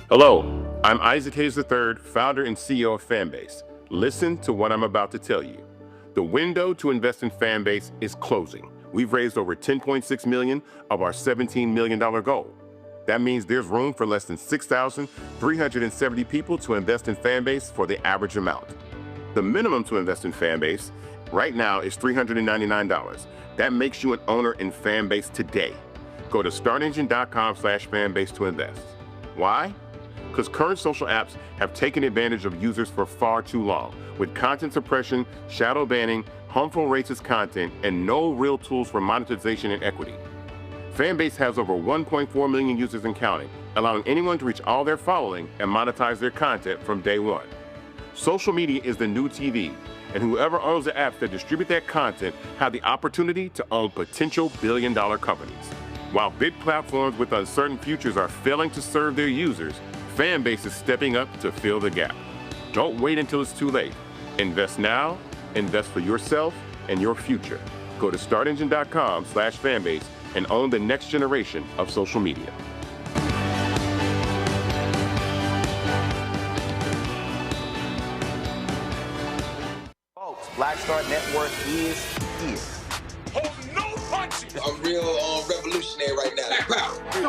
Hello, I'm Isaac Hayes III, founder and CEO of Fanbase. Listen to what I'm about to tell you. The window to invest in Fanbase is closing. We've raised over $10.6 million of our $17 million goal. That means there's room for less than 6,370 people to invest in Fanbase for the average amount. The minimum to invest in Fanbase right now is $399. That makes you an owner in Fanbase today. Go to startengine.com/fanbase to invest. Why? Because current social apps have taken advantage of users for far too long, with content suppression, shadow banning, harmful racist content, and no real tools for monetization and equity. Fanbase has over 1.4 million users and counting, allowing anyone to reach all their following and monetize their content from day one. Social media is the new TV, and whoever owns the apps that distribute that content have the opportunity to own potential billion-dollar companies. While big platforms with uncertain futures are failing to serve their users, Fanbase is stepping up to fill the gap. Don't wait until it's too late. Invest now, invest for yourself and your future. Go to startengine.com/fanbase and own the next generation of social media. Folks, Black Star Network is here. Hold no punches. I'm real revolutionary right now.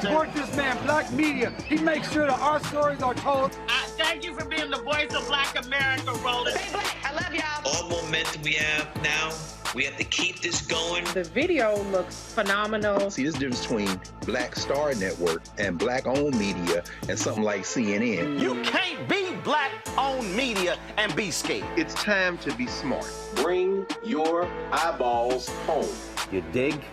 Support this man, Black Media. He makes sure that our stories are told. Thank you for being the voice of Black America, Roland. Stay black. I love y'all. All momentum we have now, we have to keep this going. The video looks phenomenal. See, there's a difference between Black Star Network and Black-owned media and something like CNN. You can't be Black-owned media and be scared. It's time to be smart. Bring your eyeballs home. You dig?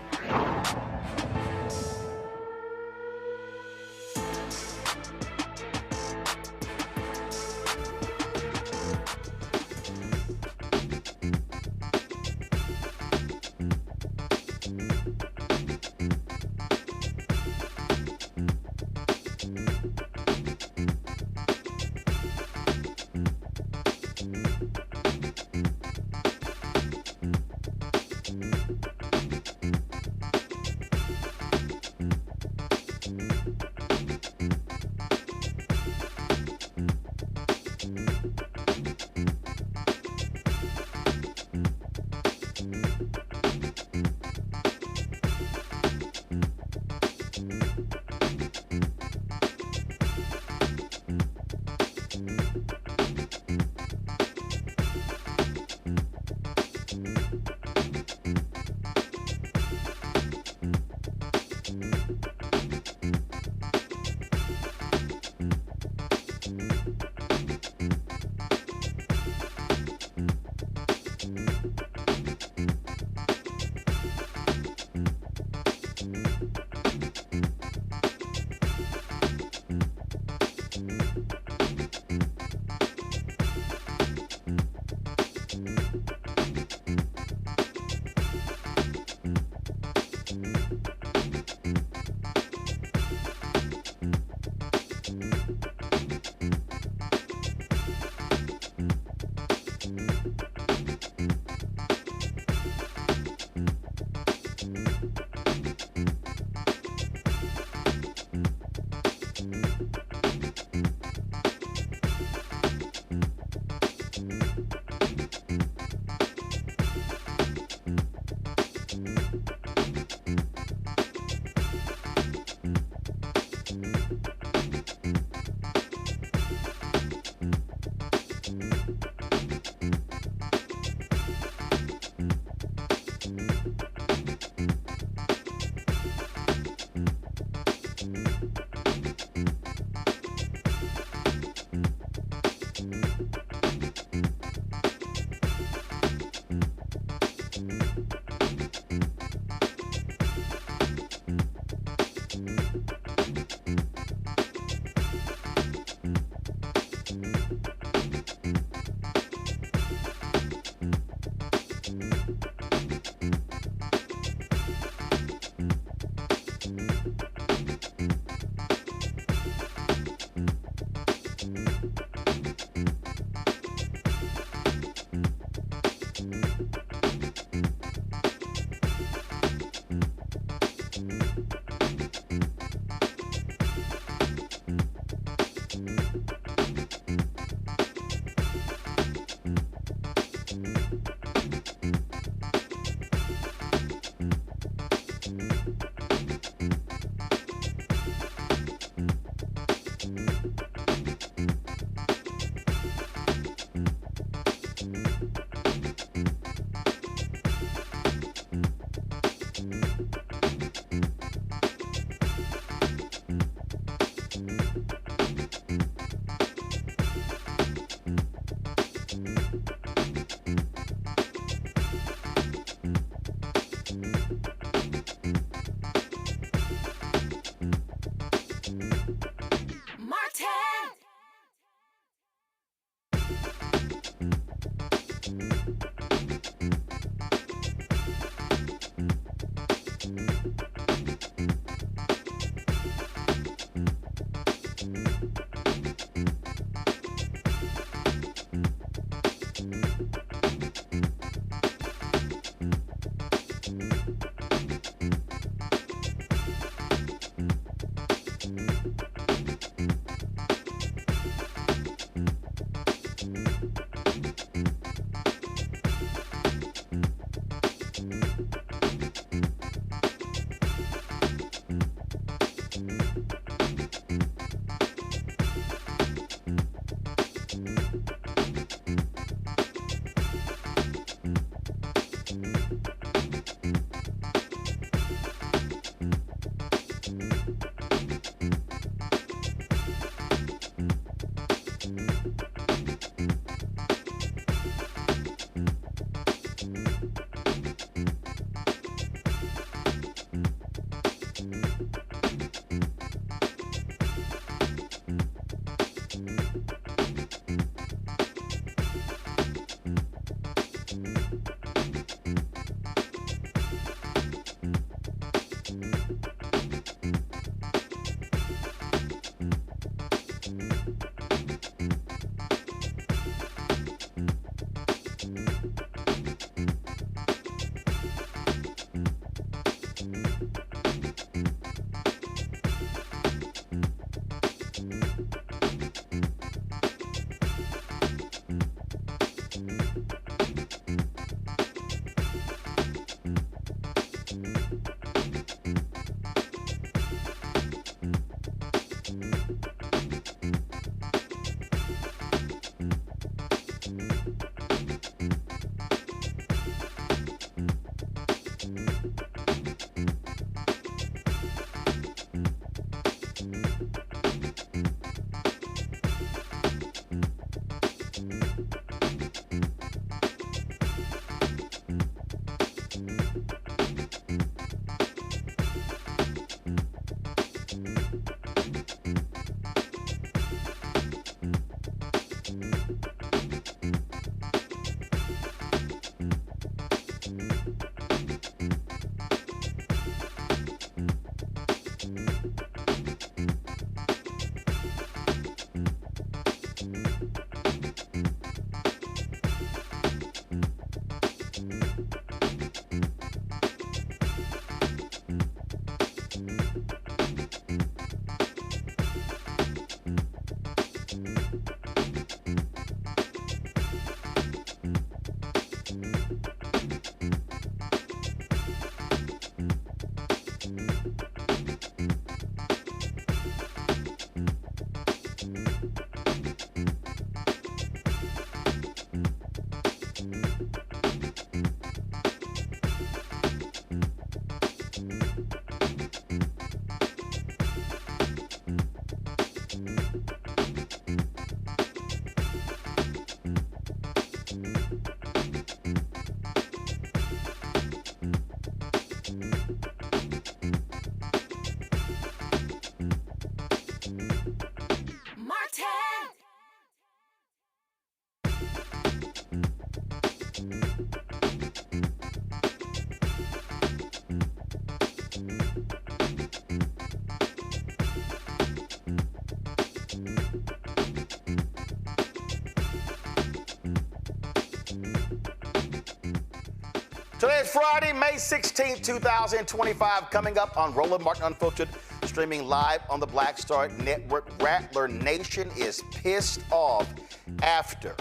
Today is Friday, May 16, 2025. Coming up on Roland Martin Unfiltered, streaming live on the Black Star Network. Rattler Nation is pissed off after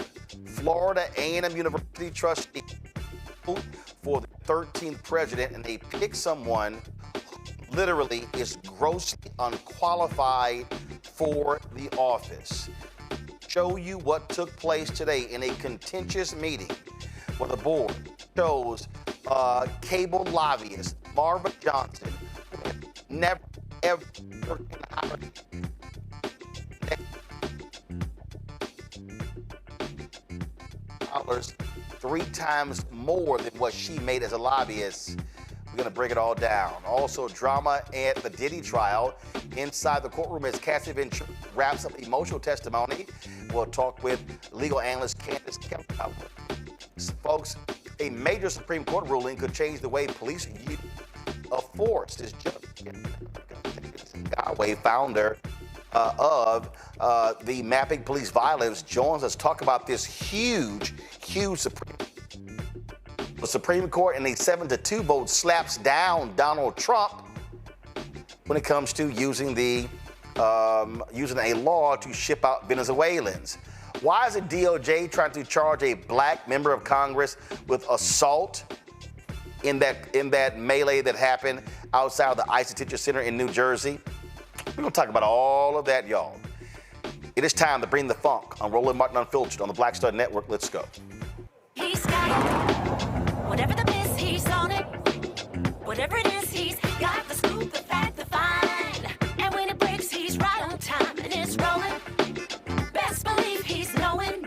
Florida A&M University trustee for the 13th president, and they pick someone who literally is grossly unqualified for the office. show you what took place today in a contentious meeting where the board chose cable lobbyist Marva Johnson, never ever dollars, 3 times more than what she made as a lobbyist. We're going to break it all down. Also, drama at the Diddy trial inside the courtroom as Cassie Ventura wraps up emotional testimony. We'll talk with legal analyst Candace Kemp. Folks, a major Supreme Court ruling could change the way police use of force. This judge, Sinyangwe, founder of the Mapping Police Violence, joins us to talk about this huge Supreme Court in a 7-2 vote slaps down Donald Trump when it comes to using a law to ship out Venezuelans. Why is the DOJ trying to charge a black member of Congress with assault in that melee that happened outside of the ICE Detention Center in New Jersey? We're going to talk about all of that, y'all. It is time to bring the funk on Roland Martin Unfiltered on the Black Star Network. Let's go. He's got it. Whatever the miss, he's on it. Whatever it is, he's got the scoop, the fact, the find. And when it breaks, he's right on time and it's rolling. Best believe he's knowing.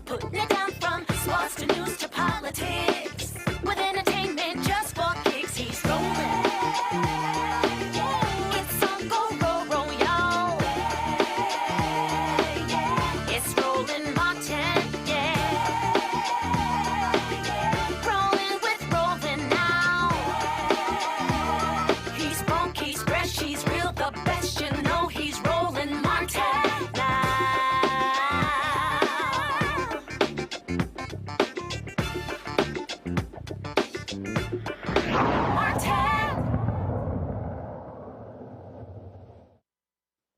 Putting it down from sports to news to politics. With entertainment just for kicks, he's rolling. It's on go, roll, y'all. It's Roland Martin, rolling with Roland now. He's funk, he's fresh, he's real, the best, you know he's Roland Martin now.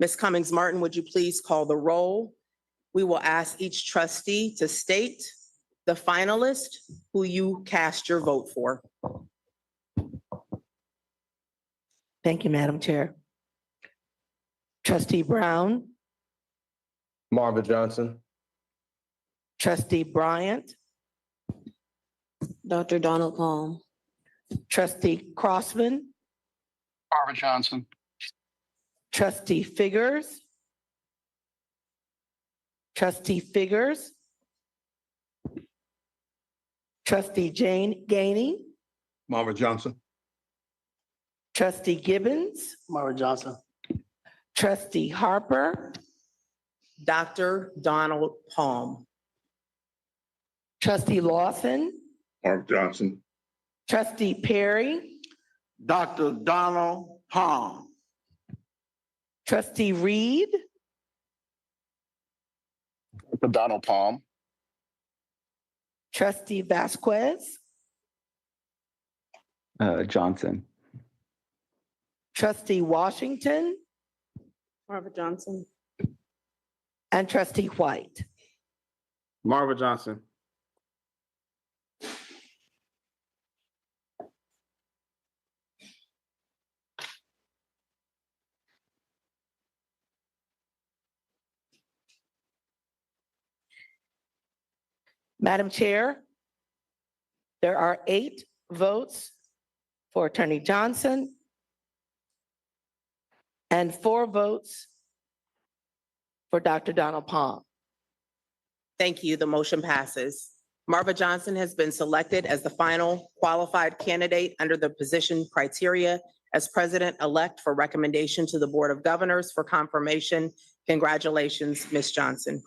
Ms. Cummings-Martin, would you please call the roll? We will ask each trustee to state the finalist who you cast your vote for. Thank you, Madam Chair. Trustee Brown, Marva Johnson. Trustee Bryant, Dr. Donald Palm. Trustee Crossman, Marva Johnson. Trustee Figurs, Trustee Figurs, Trustee Jane Gainey, Marva Johnson. Trustee Gibbons, Marva Johnson. Trustee Harper, Dr. Donald Palm. Trustee Lawson, Marva Johnson. Trustee Perry, Dr. Donald Palm. Trustee Reed, Dr. Donald Palm. Trustee Vasquez, Johnson. Trustee Washington, Marva Johnson. and Trustee White. Marva Johnson. Madam Chair, there are 8 votes for Attorney Johnson and 4 votes for Dr. Donald Palm. Thank you. The motion passes. Marva Johnson has been selected as the final qualified candidate under the position criteria as president-elect for recommendation to the Board of Governors for confirmation. Congratulations, Ms. Johnson.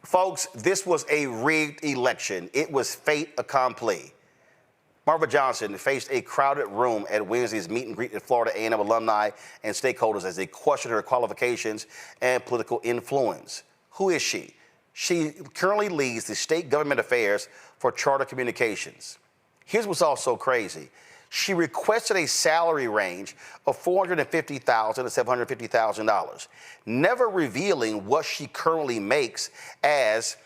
Folks, this was a rigged election. It was fait accompli. Marva Johnson faced a crowded room at Wednesday's meet and greet at Florida A&M alumni and stakeholders as they questioned her qualifications and political influence. Who is she? She currently leads the state government affairs for Charter Communications. Here's what's also crazy. She requested a salary range of $450,000 to $750,000, never revealing what she currently makes as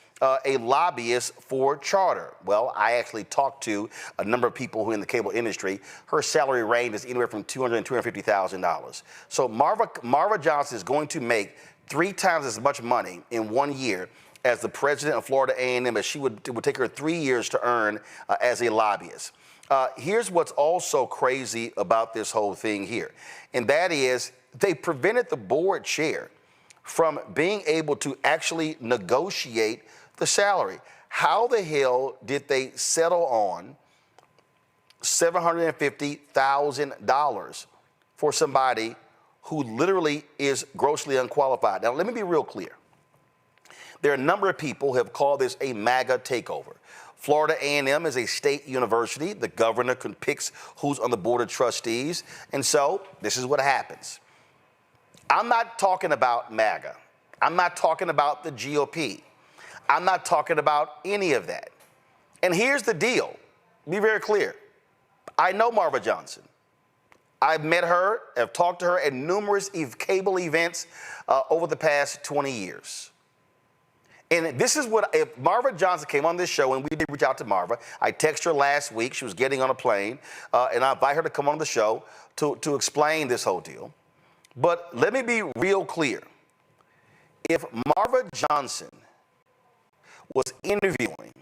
a lobbyist for Charter. Well, I actually talked to a number of people who are in the cable industry. Her salary range is anywhere from $200,000 to $250,000. So Marva Johnson is going to make 3 times as much money in 1 year as the president of Florida A&M, as it would take her 3 years to earn as a lobbyist. Here's what's also crazy about this whole thing here, and that is they prevented the board chair from being able to actually negotiate the salary. How the hell did they settle on $750,000 for somebody who literally is grossly unqualified? Now, let me be real clear. There are a number of people who have called this a MAGA takeover. Florida A&M is a state university. The governor picks who's on the board of trustees. And so this is what happens. I'm not talking about MAGA. I'm not talking about the GOP. I'm not talking about any of that. And here's the deal. Be very clear. I know Marva Johnson. I've met her, have talked to her at numerous cable events over the past 20 years. And this is what, if Marva Johnson came on this show, and we did reach out to Marva, I texted her last week, she was getting on a plane, and I invite her to come on the show to explain this whole deal. But let me be real clear. If Marva Johnson was interviewing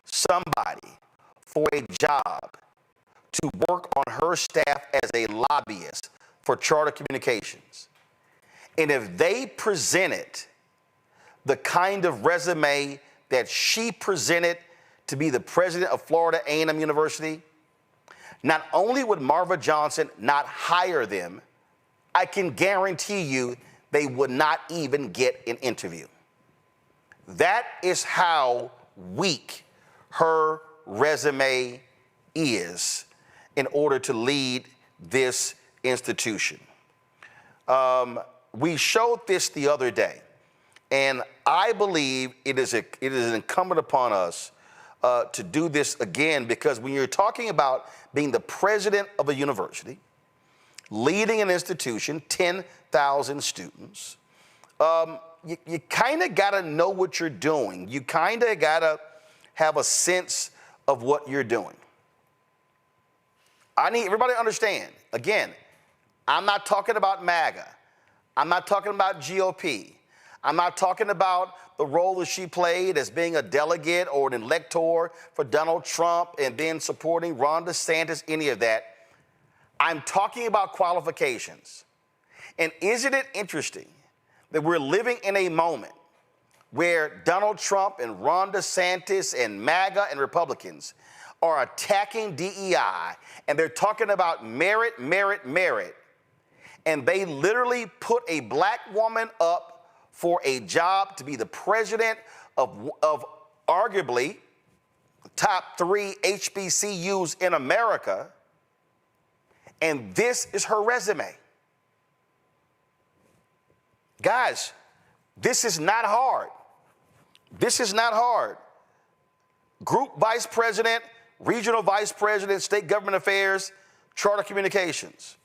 somebody for a job to work on her staff as a lobbyist for Charter Communications, and if they presented the kind of resume that she presented to be the president of Florida A&M University, not only would Marva Johnson not hire them, I can guarantee you they would not even get an interview. That is how weak her resume is in order to lead this institution. We showed this the other day. And I believe it is incumbent upon us to do this again, because when you're talking about being the president of a university, leading an institution, 10,000 students, you kind of got to know what you're doing. You kind of got to have a sense of what you're doing. I need everybody to understand, again, I'm not talking about MAGA. I'm not talking about GOP. I'm not talking about the role that she played as being a delegate or an elector for Donald Trump and then supporting Ron DeSantis, any of that. I'm talking about qualifications. And isn't it interesting that we're living in a moment where Donald Trump and Ron DeSantis and MAGA and Republicans are attacking DEI, and they're talking about merit, merit, merit, and they literally put a black woman up for a job to be the president of arguably the top 3 HBCUs in America, and this is her resume. Guys, this is not hard. This is not hard. Group vice president, regional vice president, state government affairs, Charter Communications,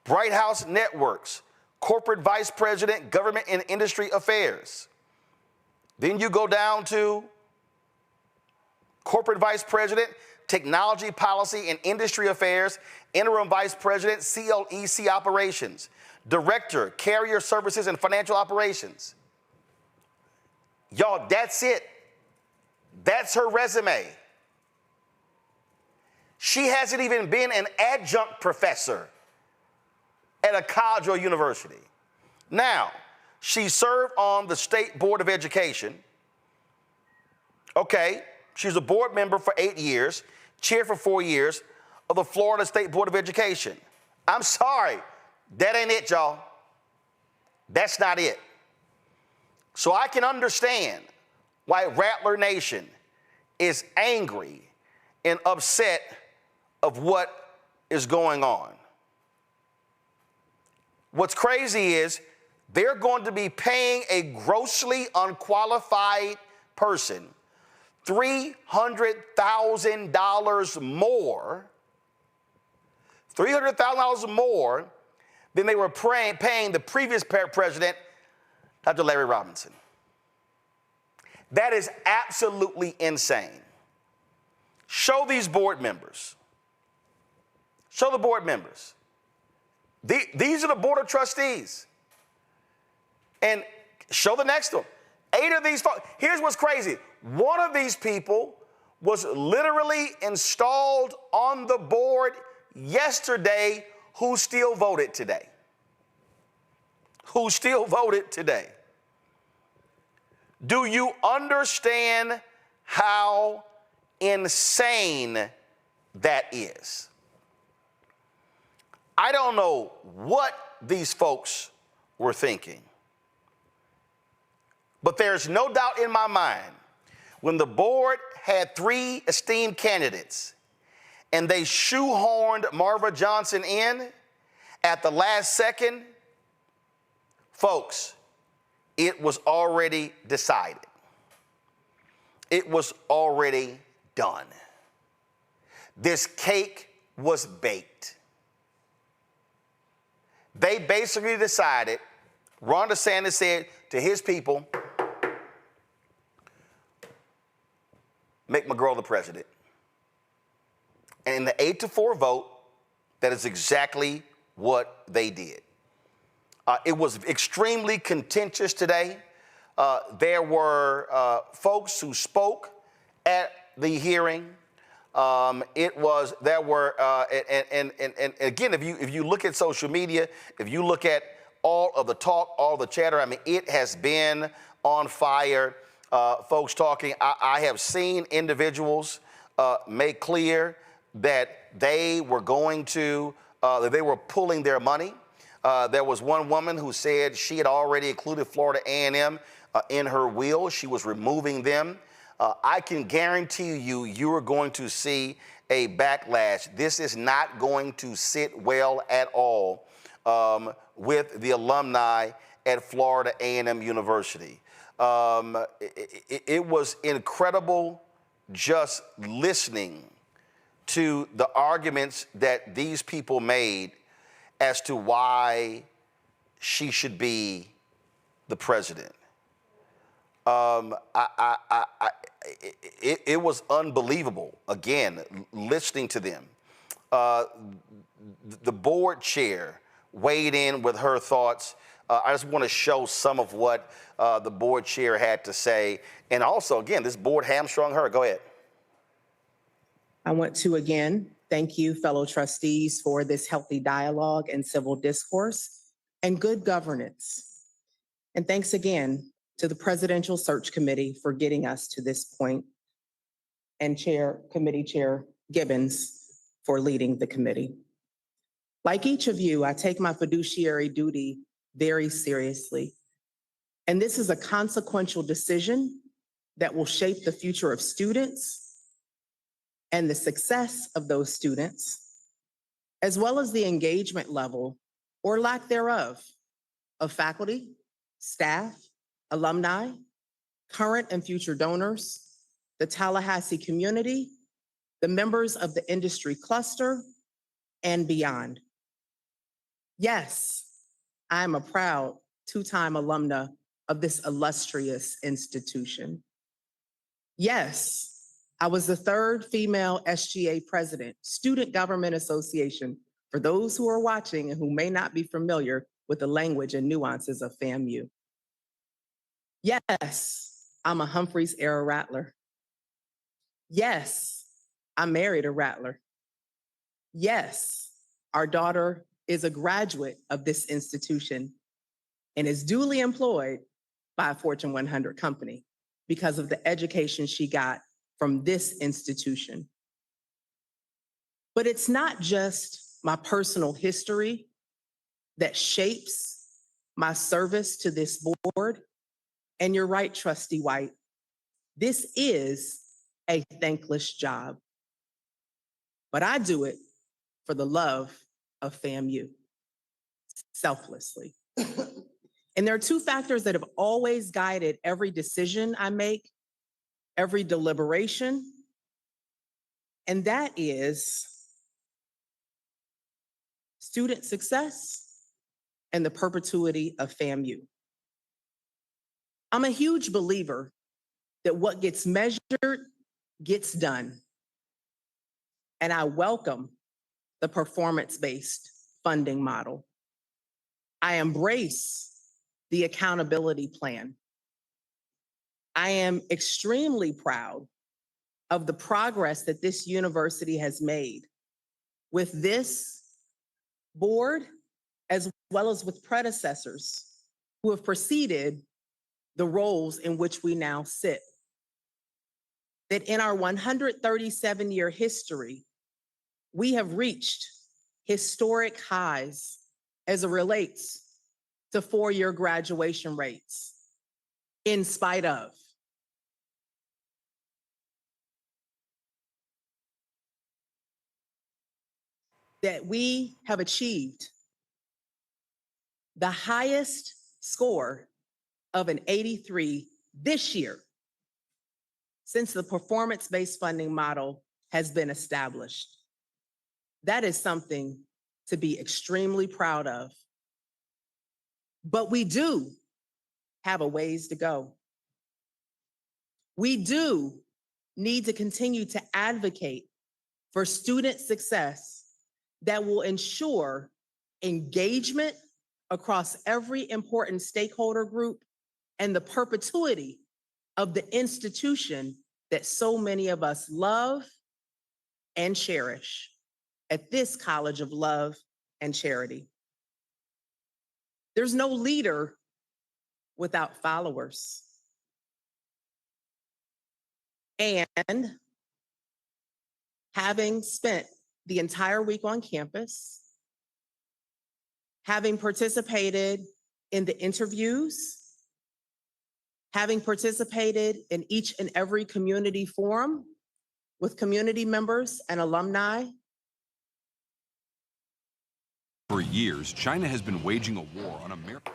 Bright House Networks, corporate vice president, government and industry affairs. Then you go down to corporate vice president, technology policy and industry affairs, interim vice president, CLEC operations, director, carrier services and financial operations. Y'all, that's it. That's her resume. She hasn't even been an adjunct professor at a college or university. Now, she served on the State Board of Education. Okay, she's a board member for 8 years, chair for 4 years of the Florida State Board of Education. I'm sorry, that ain't it, y'all. That's not it. So I can understand why Rattler Nation is angry and upset of what is going on. What's crazy is they're going to be paying a grossly unqualified person $300,000 more, $300,000 more than they were paying the previous president, Dr. Larry Robinson. That is absolutely insane. Show these board members. Show the board members. These are the board of trustees. And show the next one. 8 of these folks. Here's what's crazy. One of these people was literally installed on the board yesterday who still voted today. Who still voted today. Do you understand how insane that is? I don't know what these folks were thinking, but there's no doubt in my mind when the board had 3 esteemed candidates and they shoehorned Marva Johnson in at the last second, folks, it was already decided. It was already done. This cake was baked. They basically decided, Ron DeSantis said to his people, make my girl the president. And in the 8-4 vote, that is exactly what they did. It was extremely contentious today. There were folks who spoke at the hearing. And again, if you look at social media, if you look at all of the talk, all the chatter, I mean, it has been on fire. Folks talking. I have seen individuals make clear that they were going to, that they were pulling their money. There was one woman who said she had already included Florida A&M in her will. She was removing them. I can guarantee you, you are going to see a backlash. This is not going to sit well at all with the alumni at Florida A&M University. It was incredible just listening to the arguments that these people made as to why she should be the president. It was unbelievable, again, listening to them. The board chair weighed in with her thoughts. I just want to show some of what the board chair had to say. And also, again, this board hamstrung her. Go ahead. I want to again thank you, fellow trustees, for this healthy dialogue and civil discourse and good governance. And thanks again to the Presidential Search Committee for getting us to this point, and Committee Chair Gibbons for leading the committee. Like each of you, I take my fiduciary duty very seriously. And this is a consequential decision that will shape the future of students and the success of those students, as well as the engagement level or lack thereof of faculty, staff, alumni, current and future donors, the Tallahassee community, the members of the industry cluster, and beyond. Yes, I am a proud 2-time alumna of this illustrious institution. Yes, I was the 3rd female SGA president, Student Government Association, for those who are watching and who may not be familiar with the language and nuances of FAMU. Yes, I'm a Humphreys era Rattler. Yes, I married a Rattler. Yes, our daughter is a graduate of this institution and is duly employed by a Fortune 100 company because of the education she got from this institution. But it's not just my personal history that shapes my service to this board. And you're right, Trustee White, this is a thankless job. But I do it for the love of FAMU, selflessly. And there are 2 factors that have always guided every decision I make, every deliberation, and that is student success and the perpetuity of FAMU. I'm a huge believer that what gets measured gets done. And I welcome the performance-based funding model. I embrace the accountability plan. I am extremely proud of the progress that this university has made with this board, as well as with predecessors who have preceded the roles in which we now sit. That in our 137-year history, we have reached historic highs as it relates to four-year graduation rates, in spite of. That we have achieved the highest score of an 83 this year since the performance-based funding model has been established. That is something to be extremely proud of. But we do have a ways to go. We do need to continue to advocate for student success that will ensure engagement across every important stakeholder group and the perpetuity of the institution that so many of us love and cherish at this College of Love and Charity. There's no leader without followers. And having spent the entire week on campus, having participated in the interviews, having participated in each and every community forum with community members and alumni. For years, China has been waging a war on America.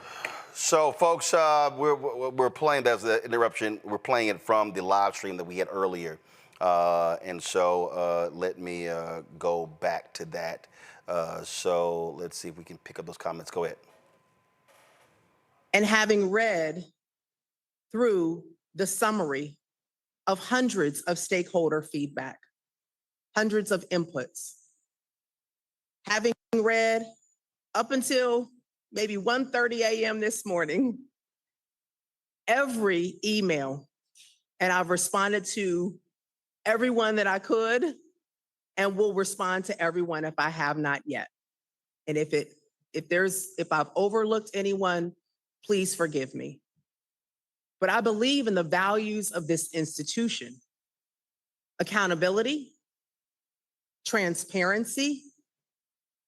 So, folks, we're playing, that's the interruption, we're playing it from the live stream that we had earlier. And so let me go back to that. So let's see if we can pick up those comments. Go ahead. And having read through the summary of hundreds of stakeholder feedback, hundreds of inputs, having read up until maybe 1:30 a.m. this morning, every email, and I've responded to everyone that I could, and will respond to everyone if I have not yet. And if I've overlooked anyone, please forgive me. But I believe in the values of this institution: accountability, transparency,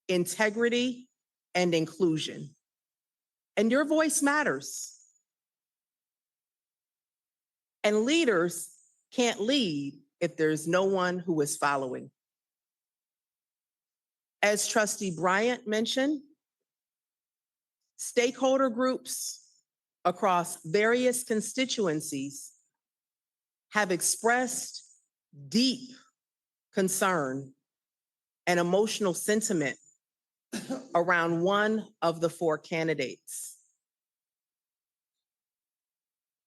integrity, and inclusion. And your voice matters. And leaders can't lead if there's no one who is following. As Trustee Bryant mentioned, stakeholder groups across various constituencies have expressed deep concern and emotional sentiment around one of the four candidates.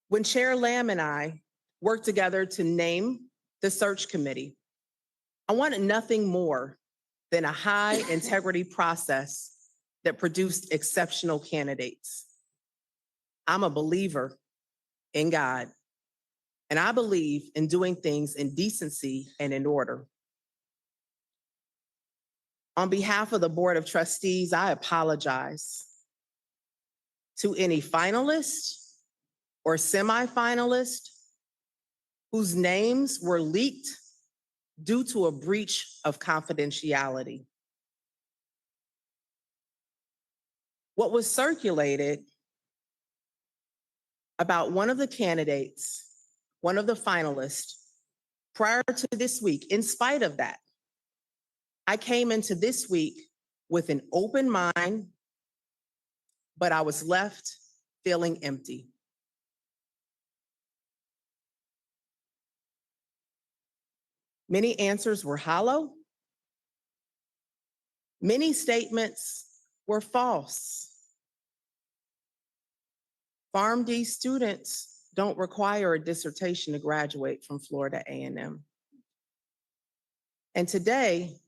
When Chair Lamb and I worked together to name the search committee, I wanted nothing more than a high integrity process that produced exceptional candidates. I'm a believer in God, and I believe in doing things in decency and in order. On behalf of the Board of Trustees, I apologize to any finalist or semi-finalist whose names were leaked due to a breach of confidentiality. What was circulated about one of the candidates, one of the finalists, prior to this week, in spite of that, I came into this week with an open mind, but I was left feeling empty. Many answers were hollow. Many statements were false. PharmD students don't require a dissertation to graduate from Florida A&M. And today,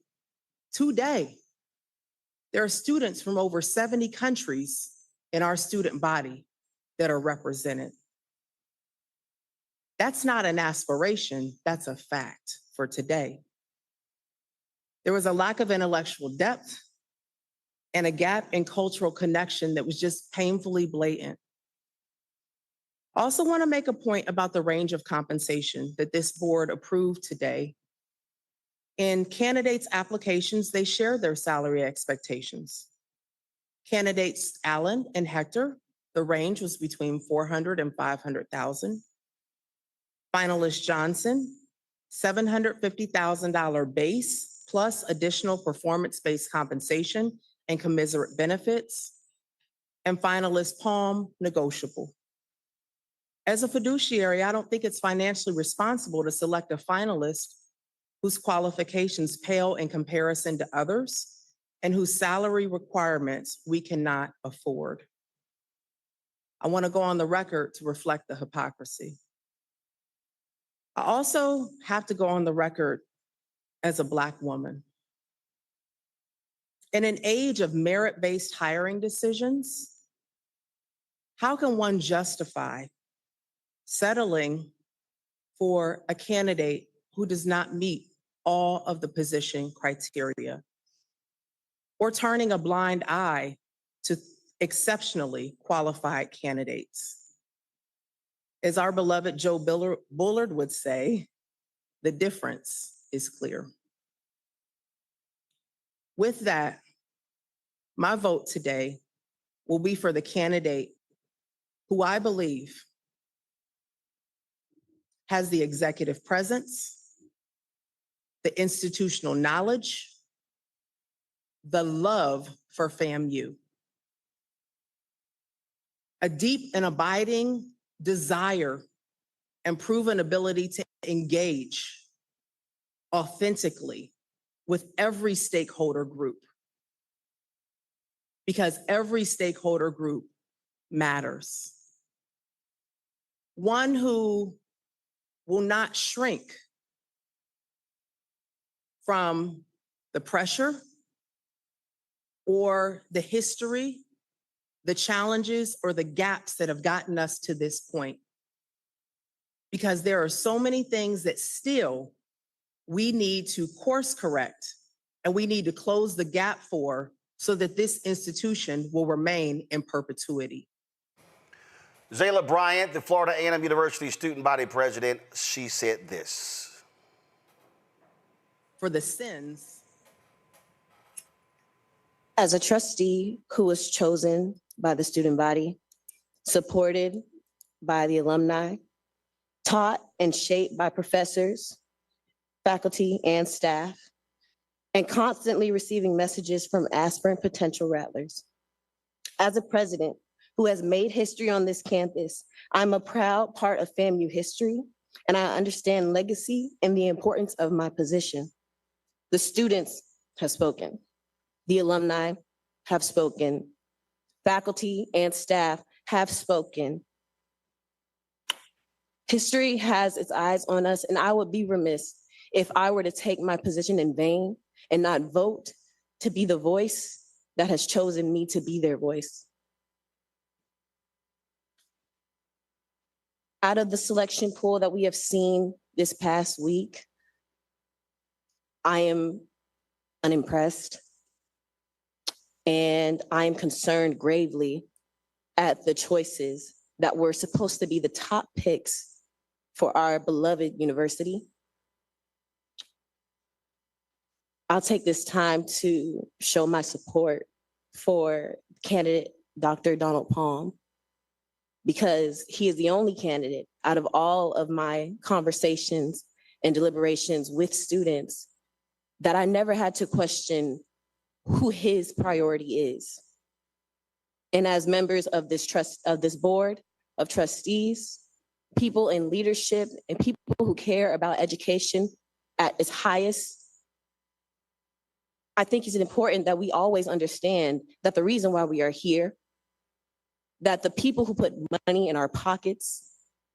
there are students from over 70 countries in our student body that are represented. That's not an aspiration, that's a fact for today. There was a lack of intellectual depth and a gap in cultural connection that was just painfully blatant. I also want to make a point about the range of compensation that this board approved today. In candidates' applications, they shared their salary expectations. Candidates Allen and Hector, the range was between $400,000 and $500,000. Finalist Johnson, $750,000 base plus additional performance-based compensation and commensurate benefits. And finalist Palm, negotiable. As a fiduciary, I don't think it's financially responsible to select a finalist whose qualifications pale in comparison to others and whose salary requirements we cannot afford. I want to go on the record to reflect the hypocrisy. I also have to go on the record as a Black woman. In an age of merit-based hiring decisions, how can one justify settling for a candidate who does not meet all of the position criteria, or turning a blind eye to exceptionally qualified candidates? As our beloved Joe Bullard would say, the difference is clear. With that, my vote today will be for the candidate who I believe has the executive presence, the institutional knowledge, the love for FAMU, a deep and abiding desire and proven ability to engage authentically with every stakeholder group, because every stakeholder group matters. One who will not shrink from the pressure or the history, the challenges or the gaps that have gotten us to this point. Because there are so many things that still we need to course correct and we need to close the gap for so that this institution will remain in perpetuity. Zayla Bryant, the Florida A&M University student body president, she said this. For the sins. As a trustee who was chosen by the student body, supported by the alumni, taught and shaped by professors, faculty, and staff, and constantly receiving messages from aspirant potential Rattlers. As a president who has made history on this campus, I'm a proud part of FAMU history, and I understand legacy and the importance of my position. The students have spoken. The alumni have spoken. Faculty and staff have spoken. History has its eyes on us, and I would be remiss if I were to take my position in vain and not vote to be the voice that has chosen me to be their voice. Out of the selection pool that we have seen this past week, I am unimpressed, and I am concerned gravely at the choices that were supposed to be the top picks for our beloved university. I'll take this time to show my support for candidate Dr. Donald Palm, because he is the only candidate out of all of my conversations and deliberations with students that I never had to question who his priority is. And as members of this board of trustees, people in leadership and people who care about education at its highest, I think it's important that we always understand that the reason why we are here, that the people who put money in our pockets,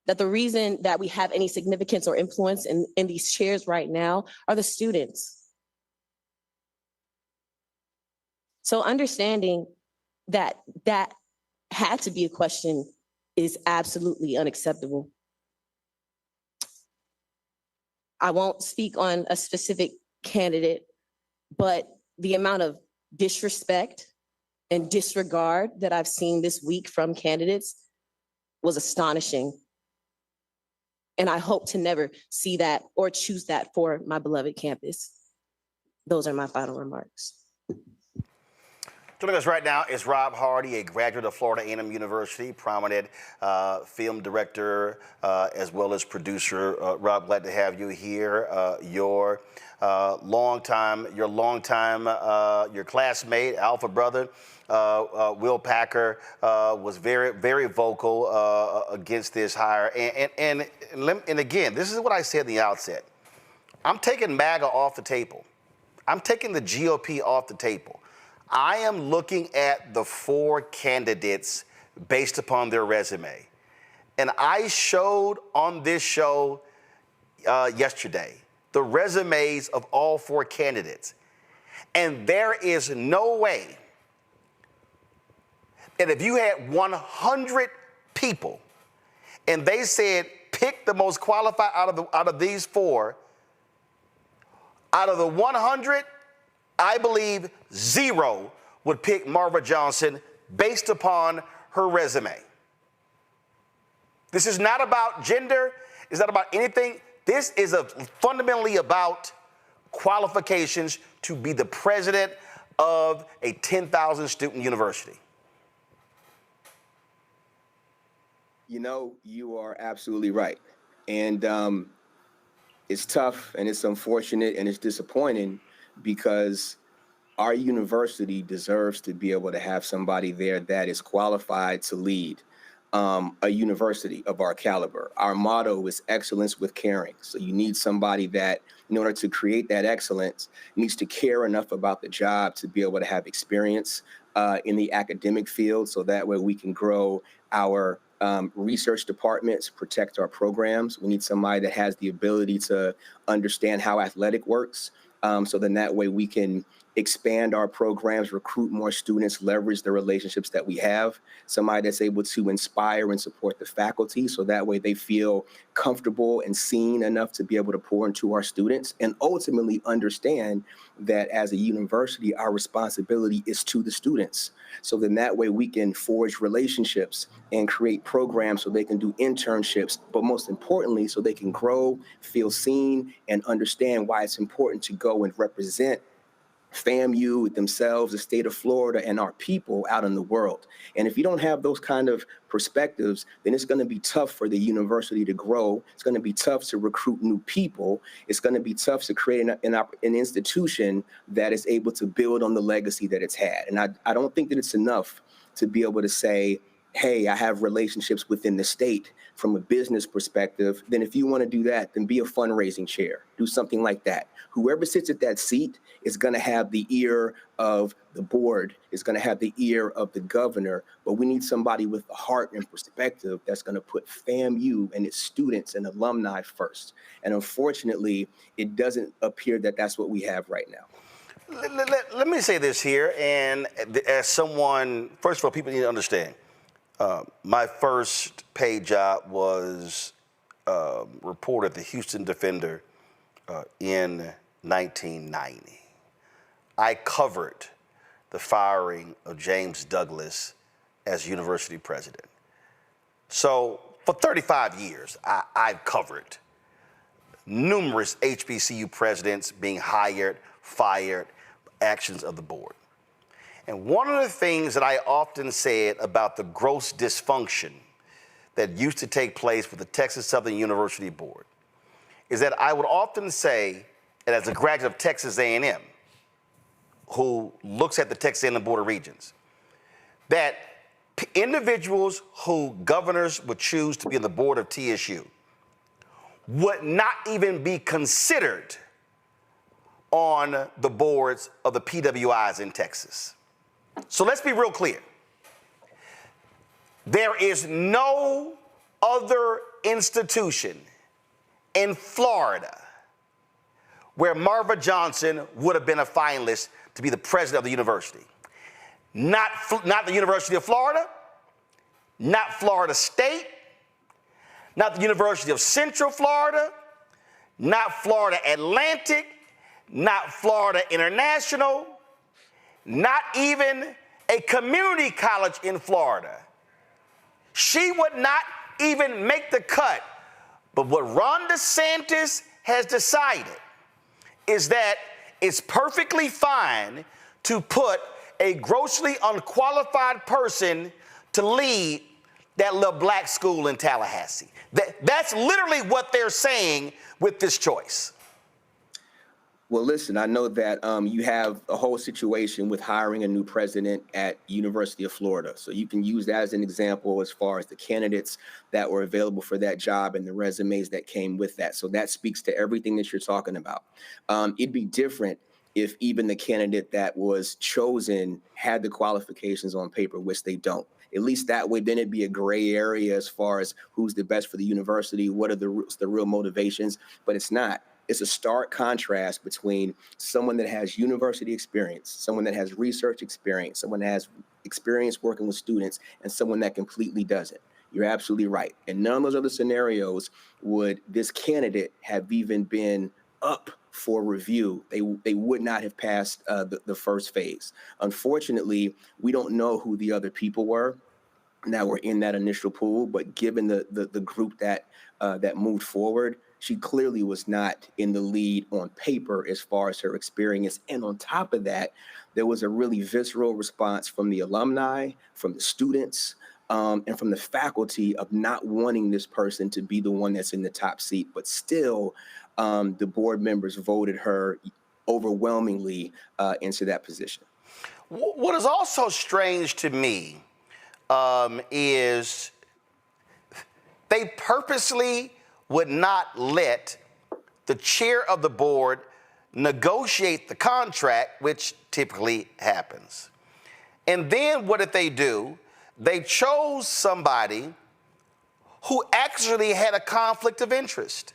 that the reason that we have any significance or influence in these chairs right now are the students. So understanding that that had to be a question is absolutely unacceptable. I won't speak on a specific candidate, but the amount of disrespect and disregard that I've seen this week from candidates was astonishing. And I hope to never see that or choose that for my beloved campus. Those are my final remarks. Joining us right now is Rob Hardy, a graduate of Florida A&M University, prominent film director as well as producer. Rob, glad to have you here. Your classmate, alpha brother, Will Packer, was very vocal against this hire. And again, this is what I said at the outset. I'm taking MAGA off the table. I'm taking the GOP off the table. I am looking at the 4 candidates based upon their resume. And I showed on this show yesterday the resumes of all 4 candidates. And there is no way that if you had 100 people and they said, pick the most qualified out of these 4, out of the 100, I believe 0 would pick Marva Johnson based upon her resume. This is not about gender. It's not about anything. This is fundamentally about qualifications to be the president of a 10,000 student university. You know, you are absolutely right. And it's tough and it's unfortunate and it's disappointing, because our university deserves to be able to have somebody there that is qualified to lead a university of our caliber. Our motto is excellence with caring. So you need somebody that, in order to create that excellence, needs to care enough about the job to be able to have experience in the academic field, so that way we can grow our research departments, protect our programs. We need somebody that has the ability to understand how athletic works. So then that way we can expand our programs, recruit more students, leverage the relationships that we have. Somebody that's able to inspire and support the faculty, so that way they feel comfortable and seen enough to be able to pour into our students, and ultimately understand that as a university, our responsibility is to the students. So then that way we can forge relationships and create programs so they can do internships, but most importantly, so they can grow, feel seen, and understand why it's important to go and represent FAMU, themselves, the state of Florida, and our people out in the world. And if you don't have those kind of perspectives, then it's going to be tough for the university to grow. It's going to be tough to recruit new people. It's going to be tough to create an institution that is able to build on the legacy that it's had. And I don't think that it's enough to be able to say, hey, I have relationships within the state from a business perspective. Then if you want to do that, then be a fundraising chair. Do something like that. Whoever sits at that seat is going to have the ear of the board, is going to have the ear of the governor, but we need somebody with the heart and perspective that's going to put FAMU and its students and alumni first. And unfortunately, it doesn't appear that that's what we have right now. Let me say this here, and as someone, first of all, people need to understand, my first paid job was reporter at the Houston Defender in 1990. I covered the firing of James Douglas as university president. So for 35 years, I've covered numerous HBCU presidents being hired, fired, actions of the board. And one of the things that I often said about the gross dysfunction that used to take place with the Texas Southern University Board is that I would often say, and as a graduate of Texas A&M, who looks at the Texas A&M Board of Regents, that individuals who governors would choose to be on the board of TSU would not even be considered on the boards of the PWIs in Texas. So let's be real clear. There is no other institution in Florida where Marva Johnson would have been a finalist to be the president of the university. Not the University of Florida, not Florida State, not the University of Central Florida, not Florida Atlantic, not Florida International, not even a community college in Florida. She would not even make the cut. But what Ron DeSantis has decided is that it's perfectly fine to put a grossly unqualified person to lead that little black school in Tallahassee. That's literally what they're saying with this choice. Well, listen, I know that you have a whole situation with hiring a new president at University of Florida. So you can use that as an example as far as the candidates that were available for that job and the resumes that came with that. So that speaks to everything that you're talking about. It'd be different if even the candidate that was chosen had the qualifications on paper, which they don't. At least that way, then it'd be a gray area as far as who's the best for the university, what are the real motivations, but it's not. It's a stark contrast between someone that has university experience, someone that has research experience, someone that has experience working with students, and someone that completely doesn't. You're absolutely right. In none of those other scenarios would this candidate have even been up for review. They would not have passed the first phase. Unfortunately, we don't know who the other people were that were in that initial pool, but given the group that moved forward, she clearly was not in the lead on paper as far as her experience. And on top of that, there was a really visceral response from the alumni, from the students, and from the faculty of not wanting this person to be the one that's in the top seat. But still, the board members voted her overwhelmingly into that position. What is also strange to me is they purposely would not let the chair of the board negotiate the contract, which typically happens. And then what did they do? They chose somebody who actually had a conflict of interest.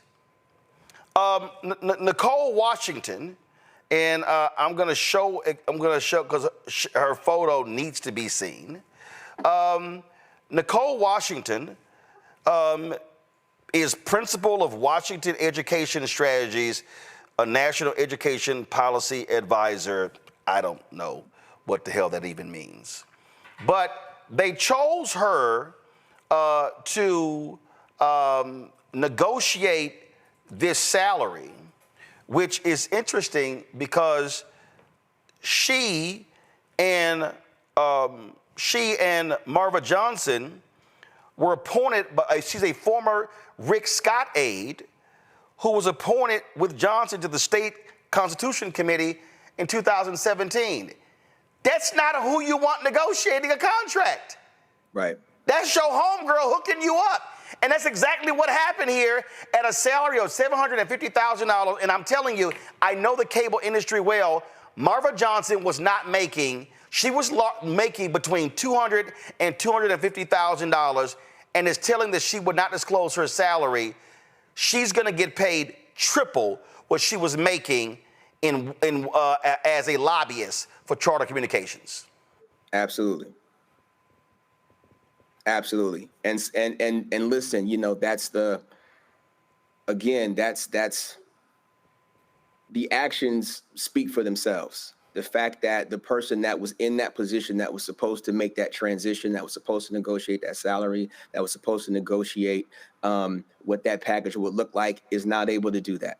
Nicole Washington, and I'm going to show because her photo needs to be seen. Nicole Washington is principal of Washington Education Strategies, a national education policy advisor. I don't know what the hell that even means. But they chose her to negotiate this salary, which is interesting because she and Marva Johnson were appointed by, she's a former Rick Scott aide who was appointed with Johnson to the State Constitution Committee in 2017. That's not who you want negotiating a contract. Right. That's your homegirl hooking you up. And that's exactly what happened here at a salary of $750,000. And I'm telling you, I know the cable industry well. Marva Johnson was not making, she was making between $200,000 and $250,000 and is telling that she would not disclose her salary. She's going to get paid triple what she was making as a lobbyist for Charter Communications. Absolutely. Absolutely. And listen, you know, that's the actions speak for themselves. The fact that the person that was in that position that was supposed to make that transition, that was supposed to negotiate that salary, that was supposed to negotiate what that package would look like is not able to do that.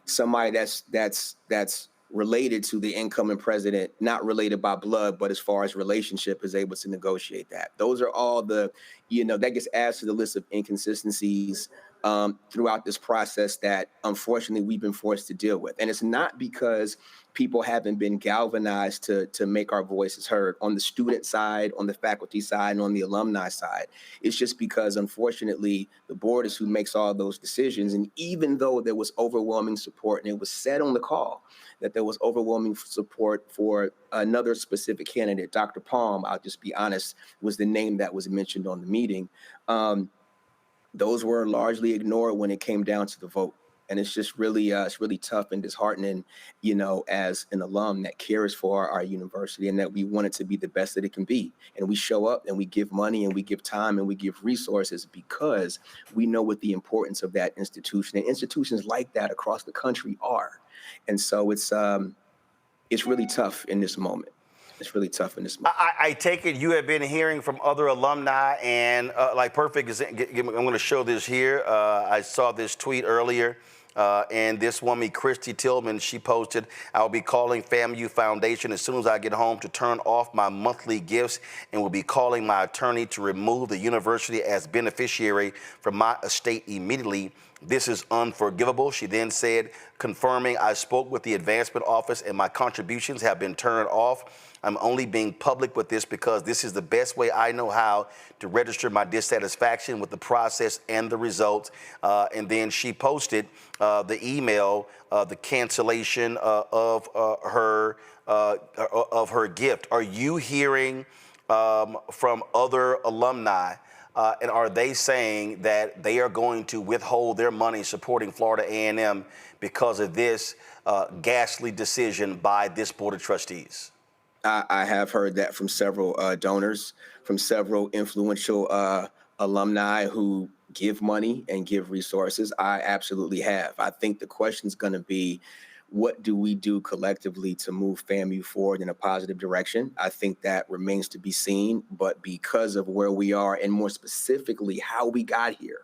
Somebody that's related to the incoming president, not related by blood, but as far as relationship, is able to negotiate that. Those are all the, you know, that gets added to the list of inconsistencies throughout this process that unfortunately we've been forced to deal with. And it's not because people haven't been galvanized to make our voices heard on the student side, on the faculty side, and on the alumni side. It's just because, unfortunately, the board is who makes all those decisions. And even though there was overwhelming support, and it was said on the call that there was overwhelming support for another specific candidate, Dr. Palm, I'll just be honest, was the name that was mentioned on the meeting. Those were largely ignored when it came down to the vote. And it's just really tough and disheartening, as an alum that cares for our university and that we want it to be the best that it can be. And we show up and we give money and we give time and we give resources because we know what the importance of that institution and institutions like that across the country are. And so it's really tough in this moment. It's really tough in this moment. I take it you have been hearing from other alumni, and like perfect, I'm going to show this here. I saw this tweet earlier, and this woman, Christy Tillman, she posted, "I'll be calling FAMU Foundation as soon as I get home to turn off my monthly gifts, and will be calling my attorney to remove the university as beneficiary from my estate immediately. This is unforgivable." She then said, confirming, "I spoke with the advancement office and my contributions have been turned off. I'm only being public with this because this is the best way I know how to register my dissatisfaction with the process and the results." And then she posted the email, the cancellation of her gift. Are you hearing from other alumni? And are they saying that they are going to withhold their money supporting Florida A&M because of this ghastly decision by this Board of Trustees? I have heard that from several donors, from several influential alumni who give money and give resources. I absolutely have. I think the question is going to be, what do we do collectively to move FAMU forward in a positive direction? I think that remains to be seen, but because of where we are and more specifically how we got here,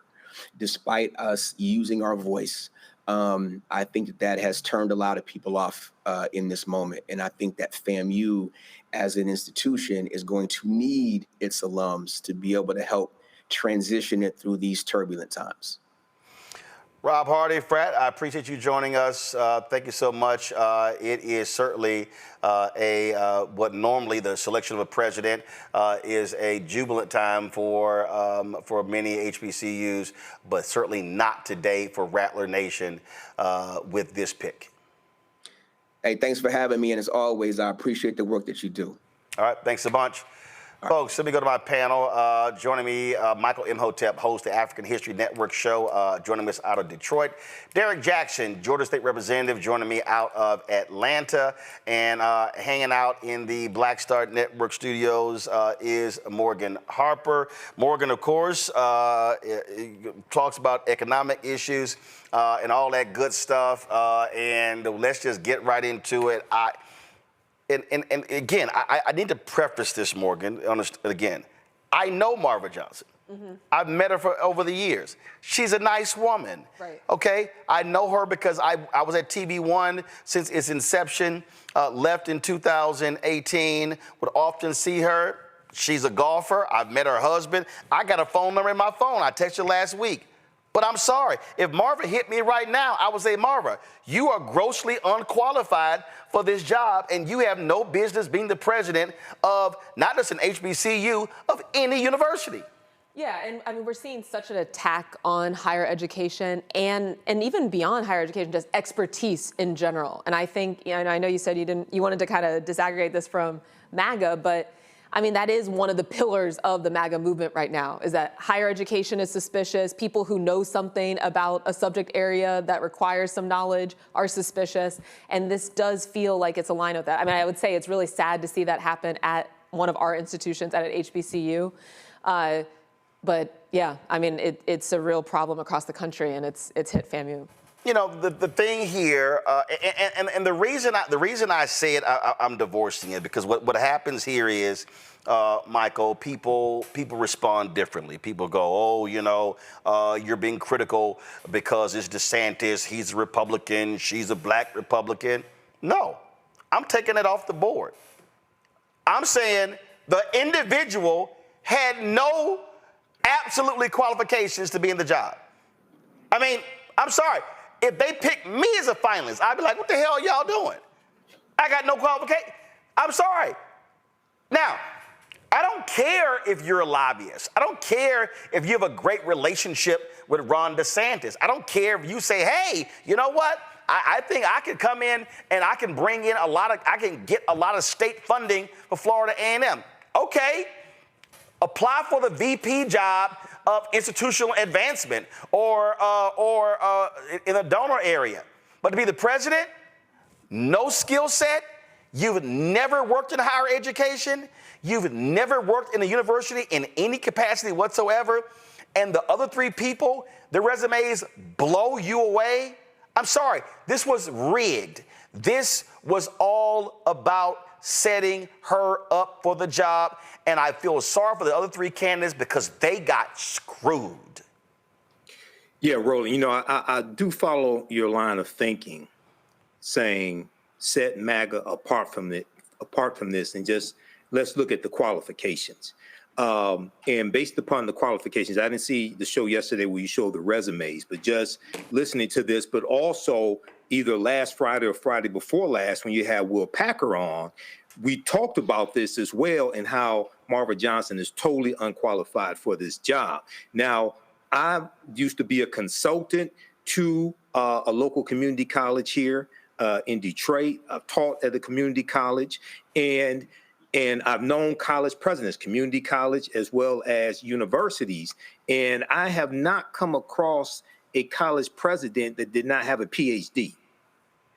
despite us using our voice, I think that has turned a lot of people off in this moment. And I think that FAMU as an institution is going to need its alums to be able to help transition it through these turbulent times. Rob Hardy, Frat, I appreciate you joining us. Thank you so much. It is certainly what normally the selection of a president is a jubilant time for many HBCUs, but certainly not today for Rattler Nation with this pick. Hey, thanks for having me. And as always, I appreciate the work that you do. All right, thanks a bunch. Folks, let me go to my panel. Joining me, Michael Imhotep, host of the African History Network show, joining us out of Detroit. Derek Jackson, Georgia State Representative, joining me out of Atlanta. And hanging out in the Black Star Network studios is Morgan Harper. Morgan, of course, talks about economic issues and all that good stuff. And let's just get right into it. And again, I need to preface this, Morgan, again. I know Marva Johnson. Mm-hmm. I've met her for over the years. She's a nice woman. Right. Okay? I know her because I was at TV1 since its inception, left in 2018, would often see her. She's a golfer. I've met her husband. I got a phone number in my phone. I texted her last week. But I'm sorry, if Marva hit me right now, I would say, Marva, you are grossly unqualified for this job, and you have no business being the president of not just an HBCU, of any university. Yeah, and I mean, we're seeing such an attack on higher education and even beyond higher education, just expertise in general. And I think, I know you said you wanted to kind of disaggregate this from MAGA, but I mean, that is one of the pillars of the MAGA movement right now, is that higher education is suspicious. People who know something about a subject area that requires some knowledge are suspicious. And this does feel like it's aligned with that. I mean, I would say it's really sad to see that happen at one of our institutions, at an HBCU. But yeah, I mean, it's a real problem across the country, and it's hit FAMU. You know, the thing here, and the reason I say it, I'm divorcing it, because what happens here is, Michael, people respond differently. People go, oh, you're being critical because it's DeSantis, he's a Republican, she's a black Republican. No, I'm taking it off the board. I'm saying the individual had no absolutely qualifications to be in the job. I mean, I'm sorry. If they picked me as a finalist, I'd be like, what the hell are y'all doing? I got no qualification. I'm sorry. Now, I don't care if you're a lobbyist. I don't care if you have a great relationship with Ron DeSantis. I don't care if you say, hey, you know what? I think I could come in and I can bring in I can get a lot of state funding for Florida A&M. Okay. Apply for the VP job of institutional advancement or in the donor area. But to be the president, no skill set, you've never worked in higher education, you've never worked in a university in any capacity whatsoever, and the other three people, their resumes blow you away. I'm sorry, this was rigged. This was all about setting her up for the job, and I feel sorry for the other three candidates because they got screwed. Yeah, Roland, you know, I do follow your line of thinking, saying set MAGA apart from this, and just let's look at the qualifications. And based upon the qualifications, I didn't see the show yesterday where you showed the resumes, but just listening to this, but also either last Friday or Friday before last when you had Will Packer on, we talked about this as well and how Marva Johnson is totally unqualified for this job. Now, I used to be a consultant to a local community college here in Detroit. I've taught at a community college, and I've known college presidents, community college as well as universities, and I have not come across a college president that did not have a PhD.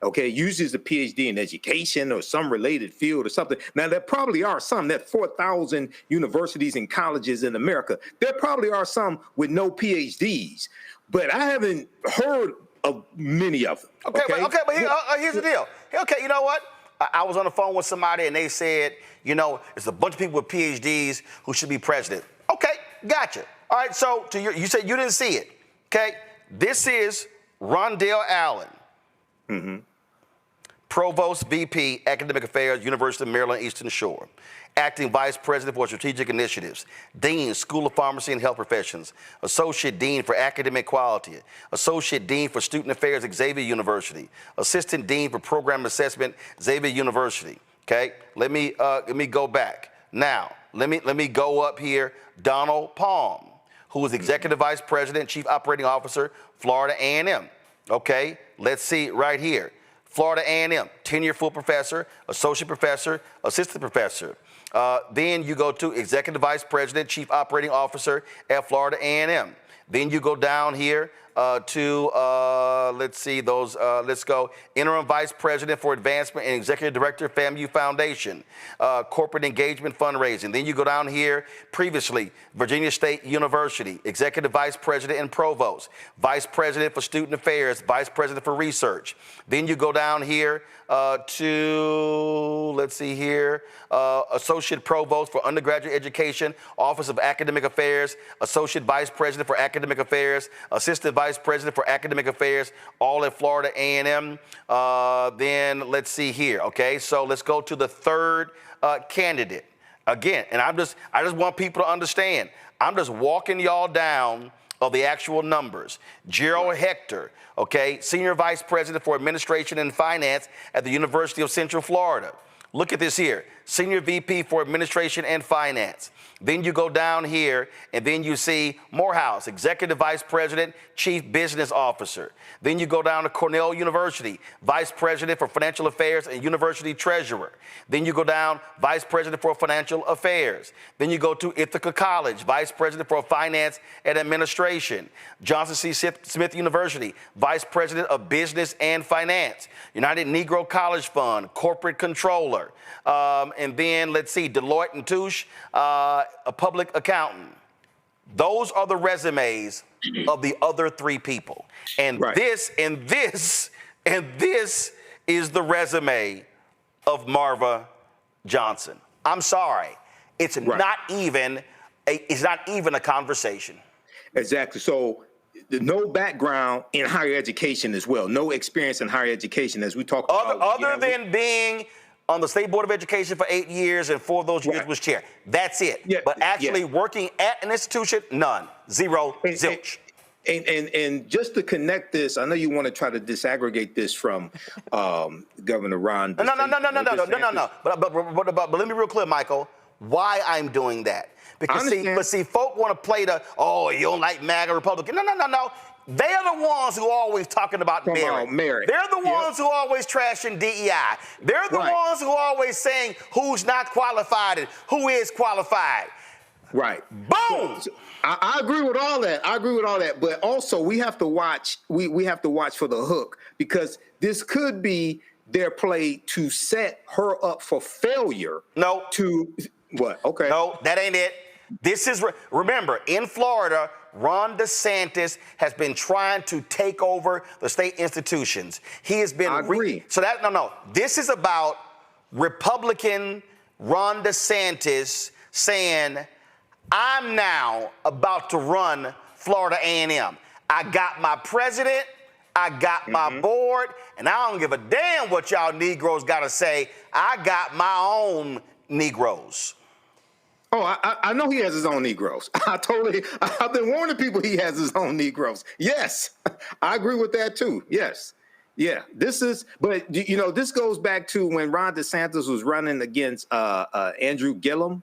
Okay, uses a PhD in education or some related field or something. Now, there probably are some, that 4,000 universities and colleges in America, there probably are some with no PhDs, but I haven't heard of many of them. Okay, but here's the deal. Okay, you know what? I was on the phone with somebody and they said, you know, there's a bunch of people with PhDs who should be president. Okay, gotcha. All right, so you said you didn't see it. Okay, this is Rondell Allen, Provost VP, Academic Affairs, University of Maryland, Eastern Shore. Acting Vice President for Strategic Initiatives, Dean, School of Pharmacy and Health Professions, Associate Dean for Academic Quality, Associate Dean for Student Affairs at Xavier University, Assistant Dean for Program Assessment, Xavier University. Okay, let me go back. Now, let me go up here. Donald Palm, who is Executive Vice President, Chief Operating Officer, Florida A&M. Okay, let's see right here. Florida A&M, tenure full professor, associate professor, assistant professor. Then you go to Executive Vice President, Chief Operating Officer at Florida A&M. Then you go down here to, let's go, Interim Vice President for Advancement and Executive Director, FAMU Foundation, Corporate Engagement Fundraising. Then you go down here, previously, Virginia State University, Executive Vice President and Provost, Vice President for Student Affairs, Vice President for Research. Then you go down here to, let's see here, Associate Provost for Undergraduate Education, Office of Academic Affairs, Associate Vice President for Academic Affairs, Assistant Vice President for Academic Affairs, all at Florida A&M. Then let's see here, okay? So let's go to the third candidate. Again, and I just want people to understand, I'm just walking y'all down of the actual numbers. Gerald Hector, okay, Senior Vice President for Administration and Finance at the University of Central Florida. Look at this here, Senior VP for Administration and Finance. Then you go down here and then you see Morehouse, Executive Vice President, Chief Business Officer. Then you go down to Cornell University, Vice President for Financial Affairs and University Treasurer. Then you go down, Vice President for Financial Affairs. Then you go to Ithaca College, Vice President for Finance and Administration. Johnson C. Smith University, Vice President of Business and Finance. United Negro College Fund, Corporate Controller. And then let's see, Deloitte and Touche, a public accountant. Those are the resumes of the other three people. And this is the resume of Marva Johnson. I'm sorry. It's not even a conversation. Exactly. So no background in higher education as well. No experience in higher education, as we talked about. Other than being on the State Board of Education for 8 years and 4 of those years was chair. That's it. Yeah, but actually working at an institution, none. Zero, zilch. And just to connect this, I know you want to try to disaggregate this from Governor Ron. No. But let me be real clear, Michael, why I'm doing that. Because see, folk want to play the, oh, you don't like MAGA Republican. No. They're the ones who are always talking about merit. They're the ones who are always trashing DEI. They're the ones who are always saying who's not qualified and who is qualified. Right. Boom! I agree with all that. I agree with all that. But also we have to watch, we have to watch for the hook, because this could be their play to set her up for failure. No. To what? Okay. No, that ain't it. This is, remember, in Florida, Ron DeSantis has been trying to take over the state institutions. He has been. I agree. So that, no. This is about Republican Ron DeSantis saying, I'm now about to run Florida A&M. I got my president, I got my board, and I don't give a damn what y'all Negroes got to say. I got my own Negroes. Oh, I know he has his own Negroes. I've been warning people he has his own Negroes. Yes, I agree with that too. Yes. Yeah, but you know, this goes back to when Ron DeSantis was running against Andrew Gillum.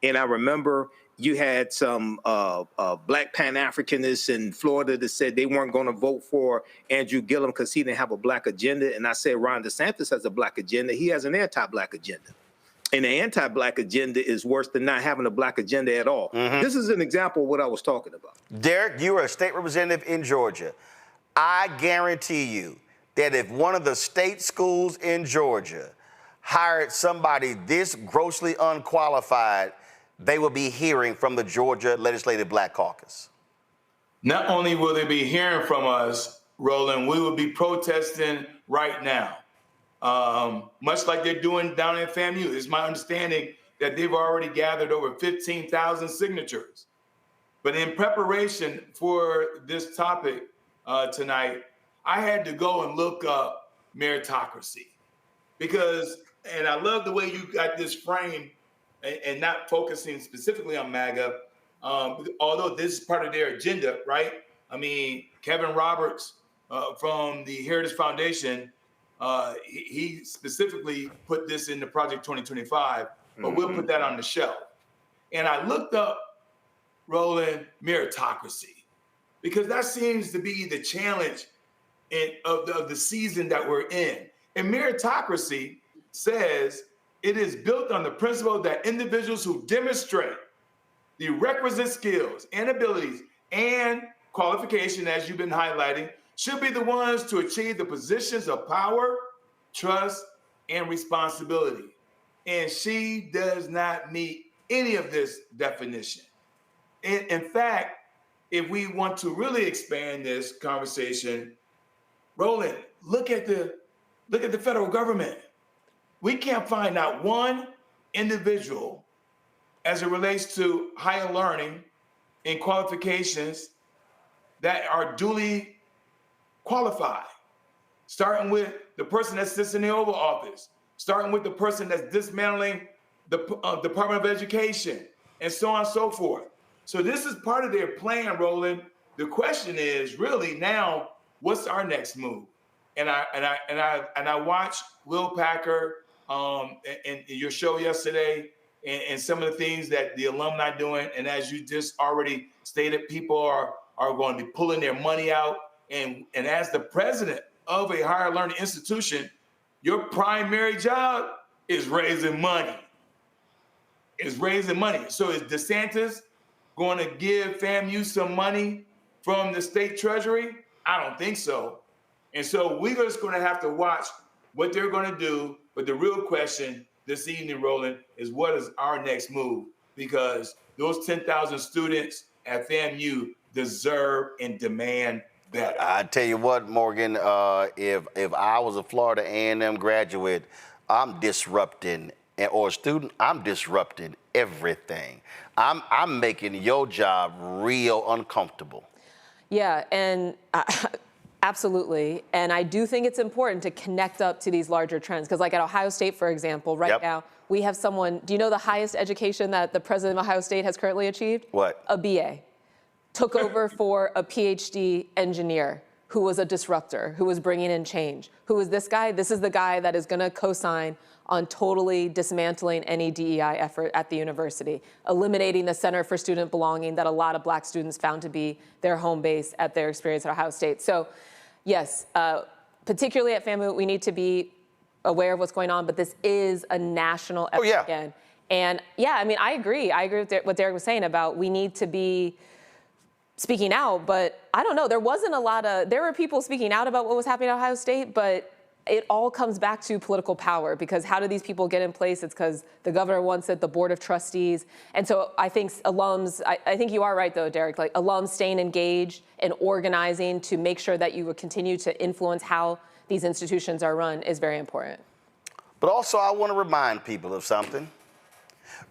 And I remember you had some black Pan-Africanists in Florida that said they weren't going to vote for Andrew Gillum because he didn't have a black agenda. And I said, Ron DeSantis has a black agenda. He has an anti-black agenda. And the anti-black agenda is worse than not having a black agenda at all. This is an example of what I was talking about. Derek, you are a state representative in Georgia. I guarantee you that if one of the state schools in Georgia hired somebody this grossly unqualified, they will be hearing from the Georgia Legislative Black Caucus. Not only will they be hearing from us, Roland, we will be protesting right now. Much like they're doing down in FAMU. It's my understanding that they've already gathered over 15,000 signatures. But in preparation for this topic tonight, I had to go and look up meritocracy because, and I love the way you got this frame and not focusing specifically on MAGA, although this is part of their agenda, right? I mean, Kevin Roberts from the Heritage Foundation, he specifically put this into Project 2025, but we'll put that on the shelf. And I looked up, Roland, meritocracy, because that seems to be the challenge of the season that we're in. And meritocracy says it is built on the principle that individuals who demonstrate the requisite skills and abilities and qualification, as you've been highlighting, should be the ones to achieve the positions of power, trust, and responsibility. And she does not meet any of this definition. In fact, if we want to really expand this conversation, Roland, look at the federal government. We can't find out one individual as it relates to higher learning and qualifications that are duly qualified, starting with the person that sits in the Oval Office, starting with the person that's dismantling the Department of Education, and so on and so forth. So this is part of their plan, Roland. The question is really now, what's our next move? And I watched Will Packer in your show yesterday, and some of the things that the alumni doing. And as you just already stated, people are going to be pulling their money out. And as the president of a higher learning institution, your primary job is raising money. So is DeSantis going to give FAMU some money from the state treasury? I don't think so. And so we're just going to have to watch what they're going to do. But the real question this evening, Roland, is what is our next move? Because those 10,000 students at FAMU deserve and demand better. I tell you what, Morgan, if I was a Florida A&M graduate, I'm disrupting, or a student, I'm disrupting everything. I'm making your job real uncomfortable. Yeah, and absolutely. And I do think it's important to connect up to these larger trends. Because like at Ohio State, for example, right now, we have someone, do you know the highest education that the president of Ohio State has currently achieved? What? A BA. Took over for a PhD engineer who was a disruptor, who was bringing in change. Who is this guy? This is the guy that is going to co-sign on totally dismantling any DEI effort at the university, eliminating the Center for Student Belonging that a lot of Black students found to be their home base at their experience at Ohio State. So, yes, particularly at FAMU, we need to be aware of what's going on, but this is a national effort again. And yeah, I mean, I agree. I agree with what Derek was saying about we need to be speaking out, but I don't know. There were people speaking out about what was happening at Ohio State, but it all comes back to political power, because how do these people get in place? It's because the governor wants it, the board of trustees. And so I think alums, I think you are right though, Derek, like alums staying engaged and organizing to make sure that you will continue to influence how these institutions are run is very important. But also I want to remind people of something.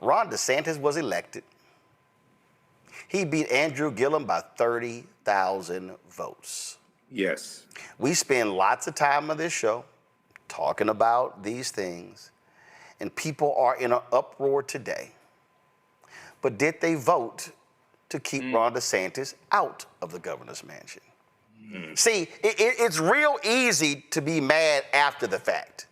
Ron DeSantis was elected. He beat Andrew Gillum by 30,000 votes. Yes. We spend lots of time on this show talking about these things, and people are in an uproar today. But did they vote to keep Ron DeSantis out of the governor's mansion? See, it's real easy to be mad after the fact.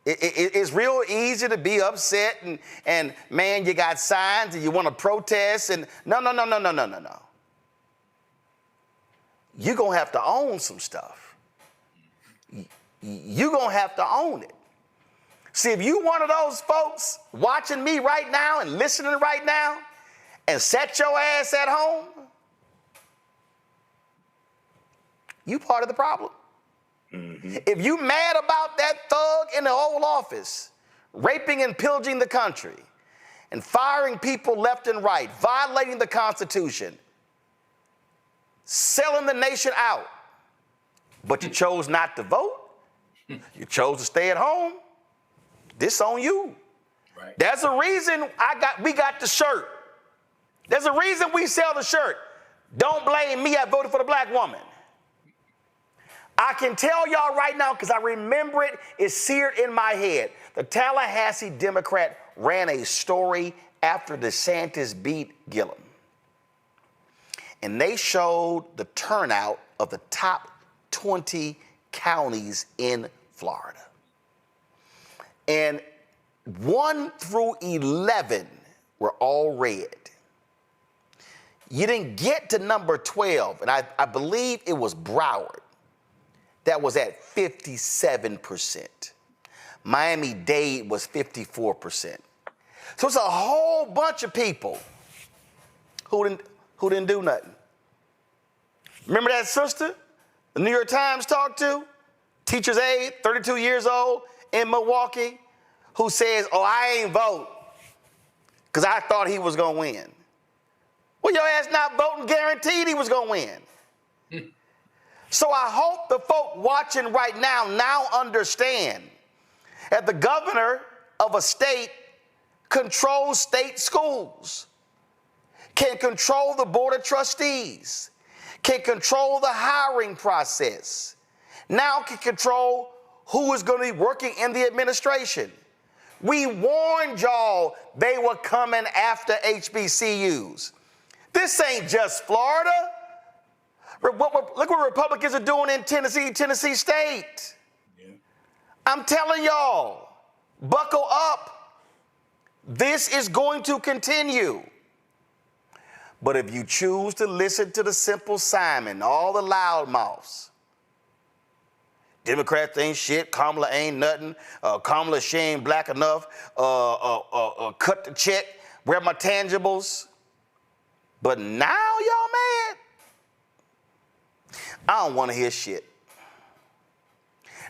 It's real easy to be upset and man, you got signs and you want to protest and no. You're going to have to own some stuff. You're going to have to own it. See, if you one of those folks watching me right now and listening right now and set your ass at home, you part of the problem. If you mad about that thug in the Oval Office, raping and pillaging the country, and firing people left and right, violating the Constitution, selling the nation out, but you chose not to vote, you chose to stay at home, this on you. Right. There's a reason we got the shirt. There's a reason we sell the shirt. Don't blame me, I voted for the black woman. I can tell y'all right now, because I remember it, it's seared in my head. The Tallahassee Democrat ran a story after DeSantis beat Gillum. And they showed the turnout of the top 20 counties in Florida. And 1 through 11 were all red. You didn't get to number 12, and I believe it was Broward. That was at 57%. Miami-Dade was 54%. So it's a whole bunch of people who didn't do nothing. Remember that sister the New York Times talked to? Teacher's aide, 32 years old, in Milwaukee, who says, oh, I ain't vote because I thought he was going to win. Well, your ass not voting guaranteed he was going to win. So I hope the folk watching right now understand that the governor of a state controls state schools, can control the board of trustees, can control the hiring process, now can control who is going to be working in the administration. We warned y'all they were coming after HBCUs. This ain't just Florida. Look what Republicans are doing in Tennessee State. Yeah. I'm telling y'all, buckle up. This is going to continue. But if you choose to listen to the Simple Simon, all the loudmouths, Democrats ain't shit, Kamala ain't nothing, Kamala, she ain't black enough, cut the check, where my tangibles? But now y'all mad? I don't want to hear shit.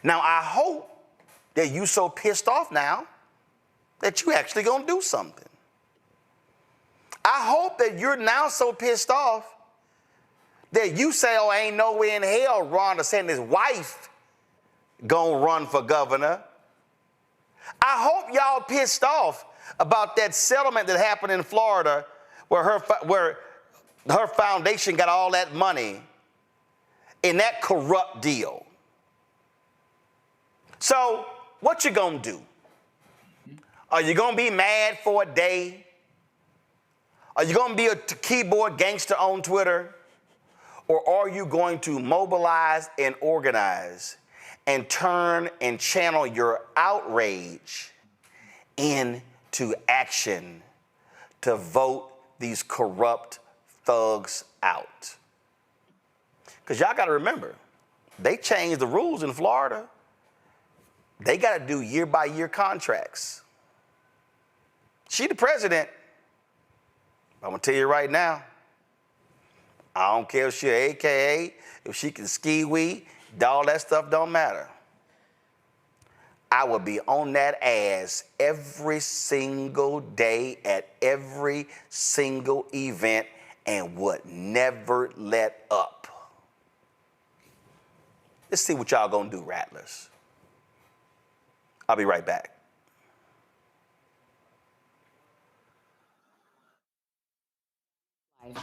Now, I hope that you so pissed off now that you actually gonna do something. I hope that you're now so pissed off that you say, oh, ain't no way in hell Ron DeSantis' wife gonna run for governor. I hope y'all pissed off about that settlement that happened in Florida where her foundation got all that money in that corrupt deal. So what you gonna do? Are you gonna be mad for a day? Are you gonna be a keyboard gangster on Twitter? Or are you going to mobilize and organize and turn and channel your outrage into action to vote these corrupt thugs out? Because y'all got to remember, they changed the rules in Florida. They got to do year-by-year contracts. She the president. I'm gonna tell you right now, I don't care if she an AKA, if she can ski-wee, all that stuff don't matter. I would be on that ass every single day at every single event and would never let up. Let's see what y'all gonna do, Rattlers. I'll be right back.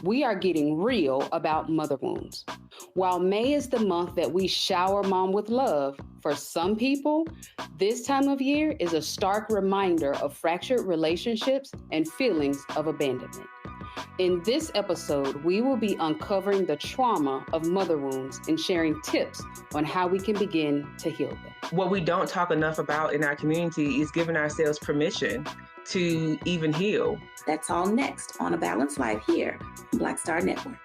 We are getting real about mother wounds. While May is the month that we shower mom with love, for some people, this time of year is a stark reminder of fractured relationships and feelings of abandonment. In this episode, we will be uncovering the trauma of mother wounds and sharing tips on how we can begin to heal them. What we don't talk enough about in our community is giving ourselves permission to even heal. That's all next on A Balanced Life here on Black Star Network.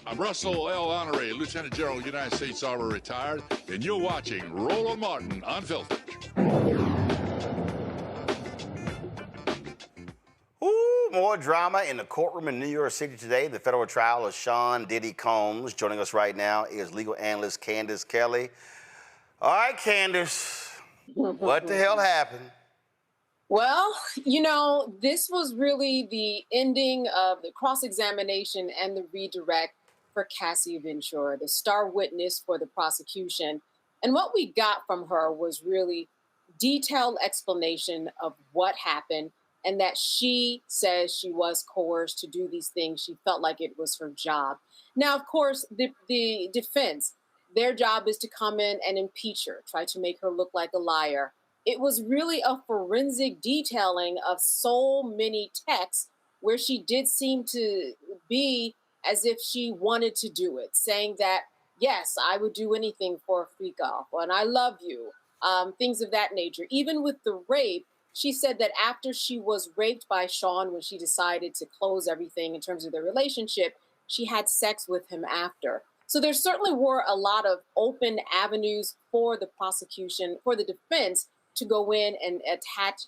I'm Russell L. Honoré, Lieutenant General, United States Army retired, and you're watching Roland Martin Unfiltered. Ooh, more drama in the courtroom in New York City today. The federal trial of Sean Diddy Combs. Joining us right now is legal analyst Candace Kelly. All right, Candace, what the hell happened? Well, you know, this was really the ending of the cross-examination and the redirect for Cassie Ventura, the star witness for the prosecution. And what we got from her was really detailed explanation of what happened and that she says she was coerced to do these things. She felt like it was her job. Now, of course, the defense, their job is to come in and impeach her, try to make her look like a liar. It was really a forensic detailing of so many texts where she did seem to be as if she wanted to do it, saying that, yes, I would do anything for a freak off, and I love you, things of that nature. Even with the rape, she said that after she was raped by Sean, when she decided to close everything in terms of their relationship, she had sex with him after. So there certainly were a lot of open avenues for the prosecution, for the defense, to go in and attack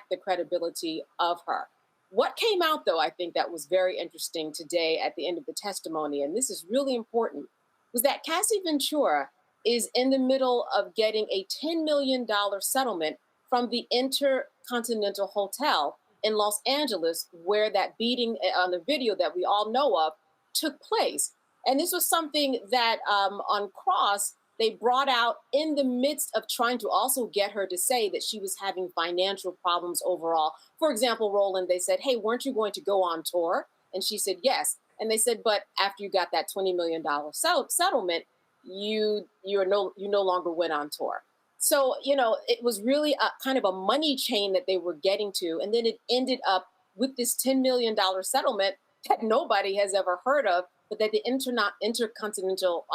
the credibility of her. What came out, though, I think that was very interesting today at the end of the testimony, and this is really important, was that Cassie Ventura is in the middle of getting a $10 million settlement from the Intercontinental Hotel in Los Angeles, where that beating on the video that we all know of took place. And this was something that on Cross, they brought out in the midst of trying to also get her to say that she was having financial problems overall. For example, Roland, they said, hey, weren't you going to go on tour? And she said, yes. And they said, but after you got that $20 million settlement, you no longer went on tour. So, you know, it was really a kind of a money chain that they were getting to. And then it ended up with this $10 million settlement that nobody has ever heard of, but that the Intercontinental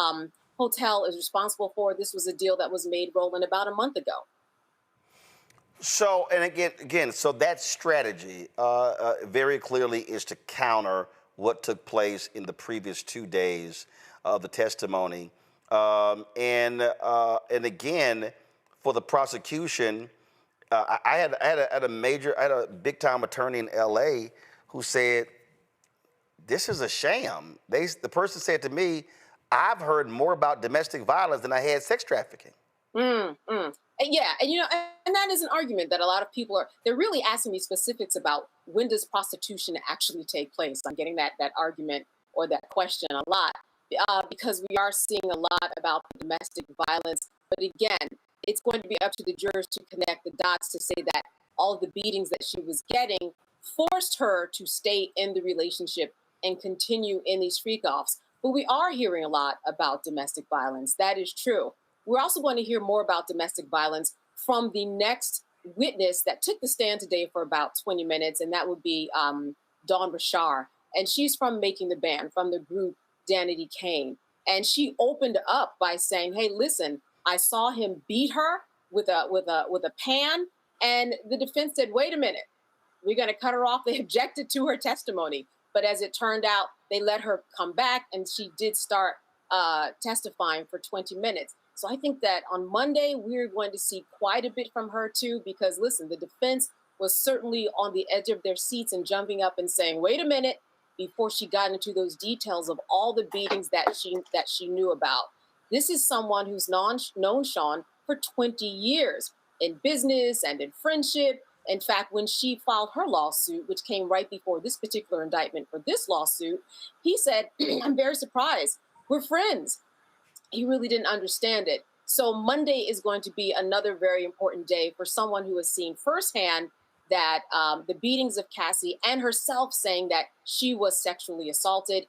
Hotel is responsible for. This was a deal that was made, Roland, about a month ago. So, and again, so that strategy very clearly is to counter what took place in the previous 2 days of the testimony. And again, for the prosecution, I had a big time attorney in LA who said, this is a sham. The person said to me, I've heard more about domestic violence than I had sex trafficking. Yeah, and you know, and that is an argument that a lot of people they're really asking me specifics about when does prostitution actually take place. I'm getting that argument or that question a lot because we are seeing a lot about domestic violence. But again, it's going to be up to the jurors to connect the dots to say that all of the beatings that she was getting forced her to stay in the relationship and continue in these freak-offs. But we are hearing a lot about domestic violence. That is true. We're also going to hear more about domestic violence from the next witness that took the stand today for about 20 minutes, and that would be Dawn Rashar. And she's from Making the Band, from the group Danity Kane. And she opened up by saying, hey, listen, I saw him beat her with a pan, and the defense said, wait a minute, we're going to cut her off. They objected to her testimony. But as it turned out, they let her come back, and she did start testifying for 20 minutes. So I think that on Monday, we're going to see quite a bit from her too, because listen, the defense was certainly on the edge of their seats and jumping up and saying, wait a minute, before she got into those details of all the beatings that she knew about. This is someone who's known Sean for 20 years in business and in friendship. In fact, when she filed her lawsuit, which came right before this particular indictment for this lawsuit, he said, I'm very surprised. We're friends. He really didn't understand it. So Monday is going to be another very important day for someone who has seen firsthand that the beatings of Cassie and herself saying that she was sexually assaulted,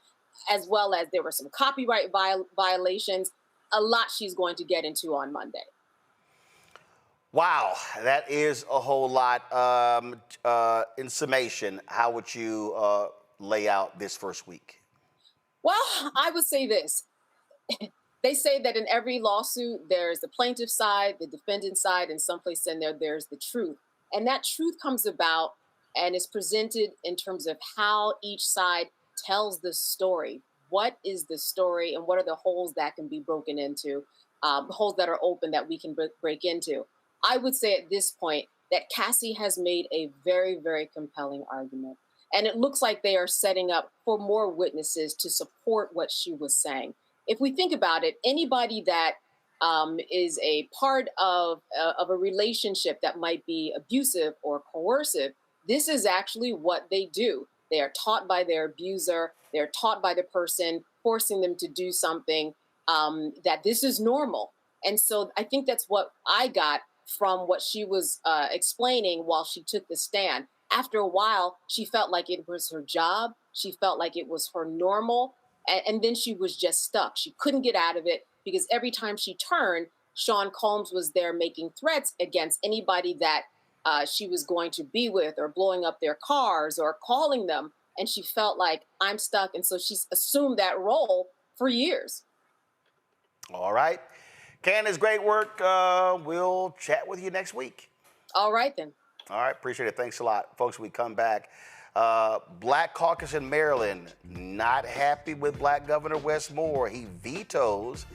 as well as there were some copyright violations, a lot she's going to get into on Monday. Wow, that is a whole lot. In summation, how would you lay out this first week? Well, I would say this. They say that in every lawsuit, there's the plaintiff side, the defendant side, and someplace in there, there's the truth. And that truth comes about and is presented in terms of how each side tells the story. What is the story and what are the holes that can be broken into, holes that are open that we can break into? I would say at this point that Cassie has made a very, very compelling argument. And it looks like they are setting up for more witnesses to support what she was saying. If we think about it, anybody that is a part of a relationship that might be abusive or coercive, this is actually what they do. They are taught by their abuser. They're taught by the person forcing them to do something, that this is normal. And so I think that's what I got from what she was explaining while she took the stand. After a while, she felt like it was her job. She felt like it was her normal. And then she was just stuck. She couldn't get out of it because every time she turned, Sean Combs was there making threats against anybody that she was going to be with, or blowing up their cars or calling them. And she felt like, I'm stuck. And so she's assumed that role for years. All right. Candace, great work. We'll chat with you next week. All right, then. All right. Appreciate it. Thanks a lot. Folks, we come back. Black caucus in Maryland not happy with Black Governor Wes Moore. He vetoes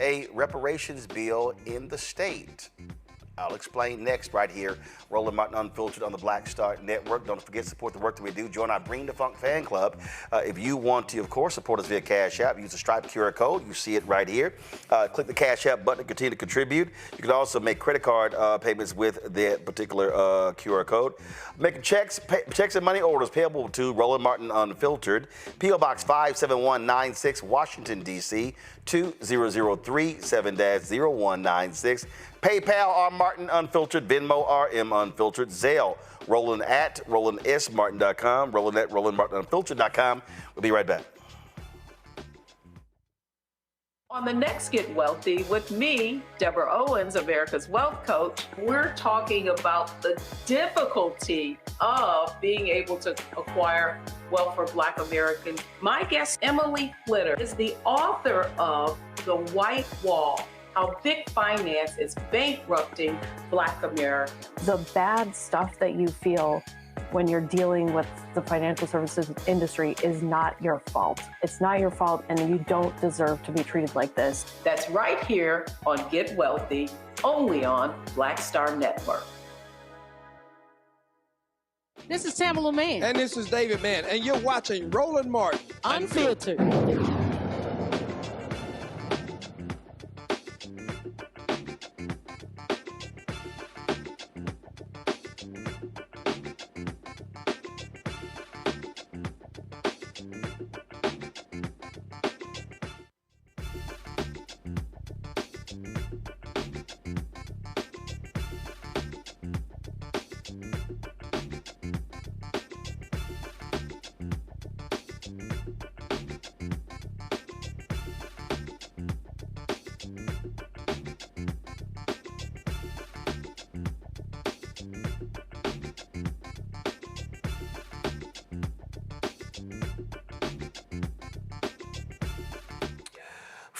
a reparations bill in the state. I'll explain next right here. Roland Martin Unfiltered on the Black Star Network. Don't forget to support the work that we do. Join our Bring the Funk fan club. If you want to, of course, support us via Cash App, use the Stripe QR code. You see it right here. Click the Cash App button to continue to contribute. You can also make credit card payments with that particular QR code. Making checks and money orders payable to Roland Martin Unfiltered. P.O. Box 57196, Washington, D.C. 2003 7-0196. PayPal, R. Martin Unfiltered. Venmo, RM Unfiltered. Zelle, Roland at RolandSMartin.com. Roland at RolandMartinUnfiltered.com. We'll be right back. On the next Get Wealthy with me, Deborah Owens, America's Wealth Coach, we're talking about the difficulty of being able to acquire wealth for Black Americans. My guest, Emily Flitter, is the author of The White Wall: How Big Finance is Bankrupting Black Americans. The bad stuff that you feel when you're dealing with the financial services industry is not your fault. It's not your fault, and you don't deserve to be treated like this. That's right here on Get Wealthy, only on Black Star Network. This is Tamala Mann. And this is David Mann, and you're watching Roland Martin Unfiltered.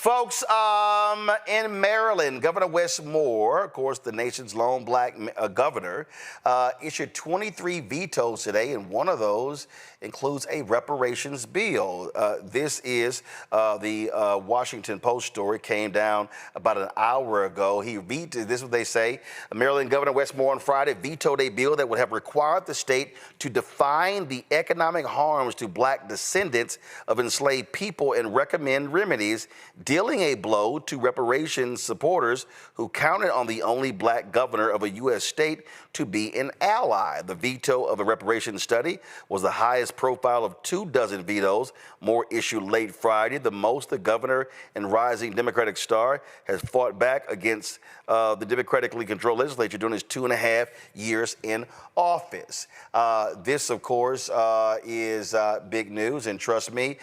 Folks, in Maryland, Governor Wes Moore, of course, the nation's lone black governor, issued 23 vetoes today, and one of those includes a reparations bill. This is the Washington Post story, came down about an hour ago. He vetoed, this is what they say, Maryland Governor Wes Moore on Friday vetoed a bill that would have required the state to define the economic harms to black descendants of enslaved people and recommend remedies, dealing a blow to reparations supporters who counted on the only black governor of a U.S. state to be an ally. The veto of a reparations study was the highest profile of 24 vetoes. Moore issued late Friday, the most the governor and rising Democratic star has fought back against the democratically controlled legislature during his 2.5 years in office. This, of course, is big news, and trust me,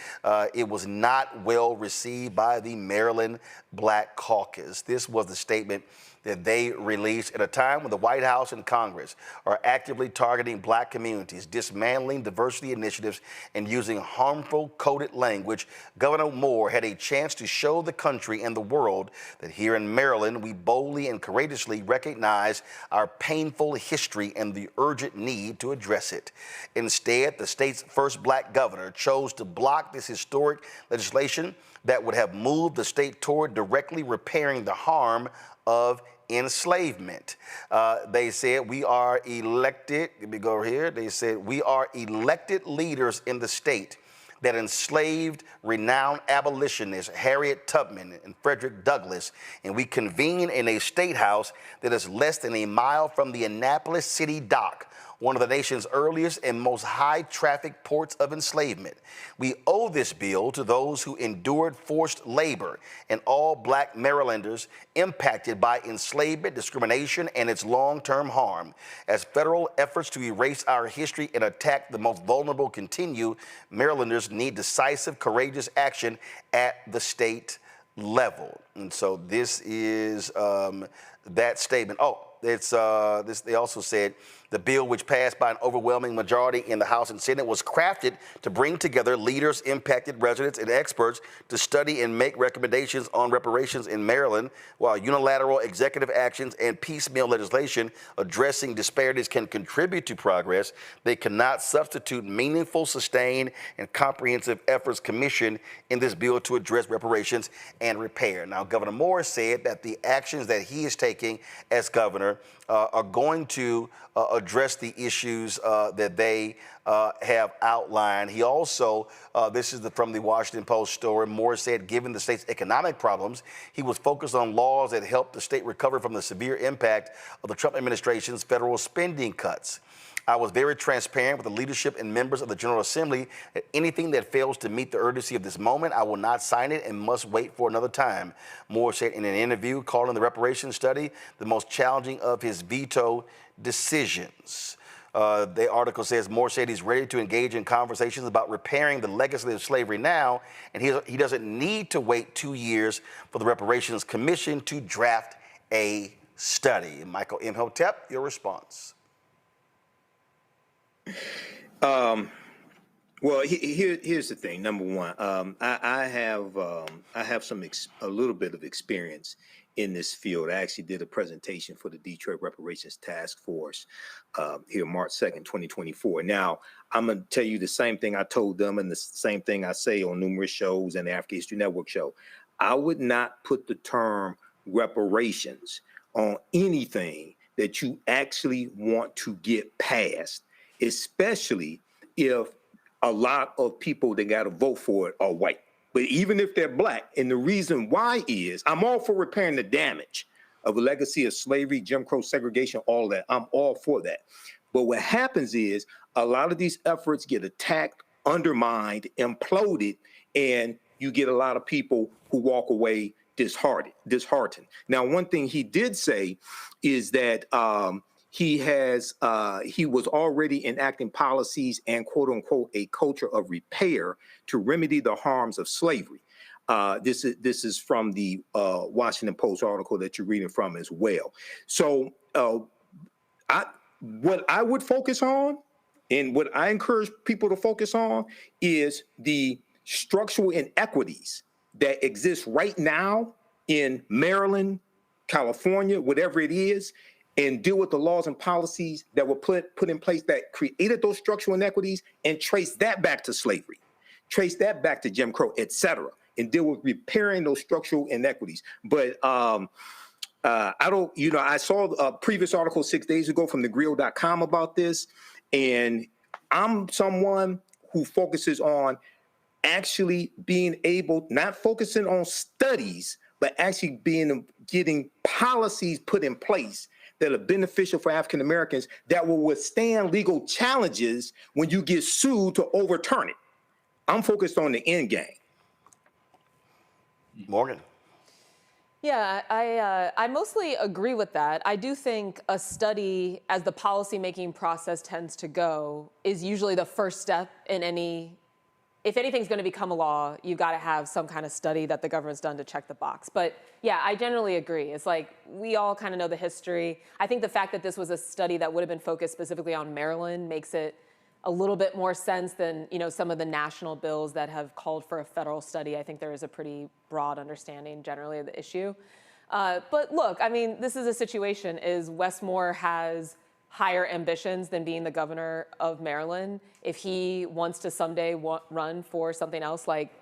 it was not well received by the Maryland Black Caucus. This was the statement that they released at a time when the White House and Congress are actively targeting black communities, dismantling diversity initiatives, and using harmful coded language. Governor Moore had a chance to show the country and the world that here in Maryland, we boldly and courageously recognize our painful history and the urgent need to address it. Instead, the state's first black governor chose to block this historic legislation that would have moved the state toward directly repairing the harm of enslavement. They said we are elected, let me go over here, they said we are elected leaders in the state that enslaved renowned abolitionists Harriet Tubman and Frederick Douglass, and we convene in a state house that is less than a mile from the Annapolis City Dock, one of the nation's earliest and most high-traffic ports of enslavement. We owe this bill to those who endured forced labor and all black Marylanders impacted by enslavement, discrimination, and its long-term harm. As federal efforts to erase our history and attack the most vulnerable continue, Marylanders need decisive, courageous action at the state level. And so this is that statement. Oh, it's this. They also said the bill, which passed by an overwhelming majority in the House and Senate, was crafted to bring together leaders, impacted residents, and experts to study and make recommendations on reparations in Maryland. While unilateral executive actions and piecemeal legislation addressing disparities can contribute to progress, they cannot substitute meaningful, sustained, and comprehensive efforts commissioned in this bill to address reparations and repair. Now, Governor Moore said that the actions that he is taking as governor are going to address the issues that they have outlined. He also, this is from the Washington Post story, Moore said, given the state's economic problems, he was focused on laws that help the state recover from the severe impact of the Trump administration's federal spending cuts. I was very transparent with the leadership and members of the General Assembly that anything that fails to meet the urgency of this moment, I will not sign it and must wait for another time. Moore said in an interview, calling the reparations study the most challenging of his veto decisions. The article says Moore said he's ready to engage in conversations about repairing the legacy of slavery now, and he doesn't need to wait 2 years for the Reparations Commission to draft a study. Michael Imhotep, your response. Well, here's the thing. Number one, I have a little bit of experience in this field. I actually did a presentation for the Detroit Reparations Task Force here March 2nd, 2024. Now, I'm going to tell you the same thing I told them and the same thing I say on numerous shows and the African History Network show. I would not put the term reparations on anything that you actually want to get passed, especially if a lot of people that got to vote for it are white. But even if they're black, and the reason why is I'm all for repairing the damage of a legacy of slavery, Jim Crow, segregation, all that. I'm all for that. But what happens is a lot of these efforts get attacked, undermined, imploded, and you get a lot of people who walk away disheartened. Now, one thing he did say is that he was already enacting policies and quote unquote a culture of repair to remedy the harms of slavery. This is from the Washington Post article that you're reading from as well. So what I would focus on and what I encourage people to focus on is the structural inequities that exists right now in Maryland, California, whatever it is, and deal with the laws and policies that were put in place that created those structural inequities and trace that back to slavery, trace that back to Jim Crow, et cetera, and deal with repairing those structural inequities. But I don't, I saw a previous article 6 days ago from thegrio.com about this, and I'm someone who focuses on actually being able, not focusing on studies, but actually getting policies put in place that are beneficial for African Americans that will withstand legal challenges when you get sued to overturn it. I'm focused on the end game. Morgan. Yeah, I mostly agree with that. I do think a study, as the policymaking process tends to go, is usually the first step in any. If anything's going to become a law, you've got to have some kind of study that the government's done to check the box. But yeah, I generally agree. It's like we all kind of know the history. I think the fact that this was a study that would have been focused specifically on Maryland makes it a little bit more sense than some of the national bills that have called for a federal study. I think there is a pretty broad understanding generally of the issue. But look, I mean, this is a situation is Westmore has higher ambitions than being the governor of Maryland. If he wants to someday run for something else like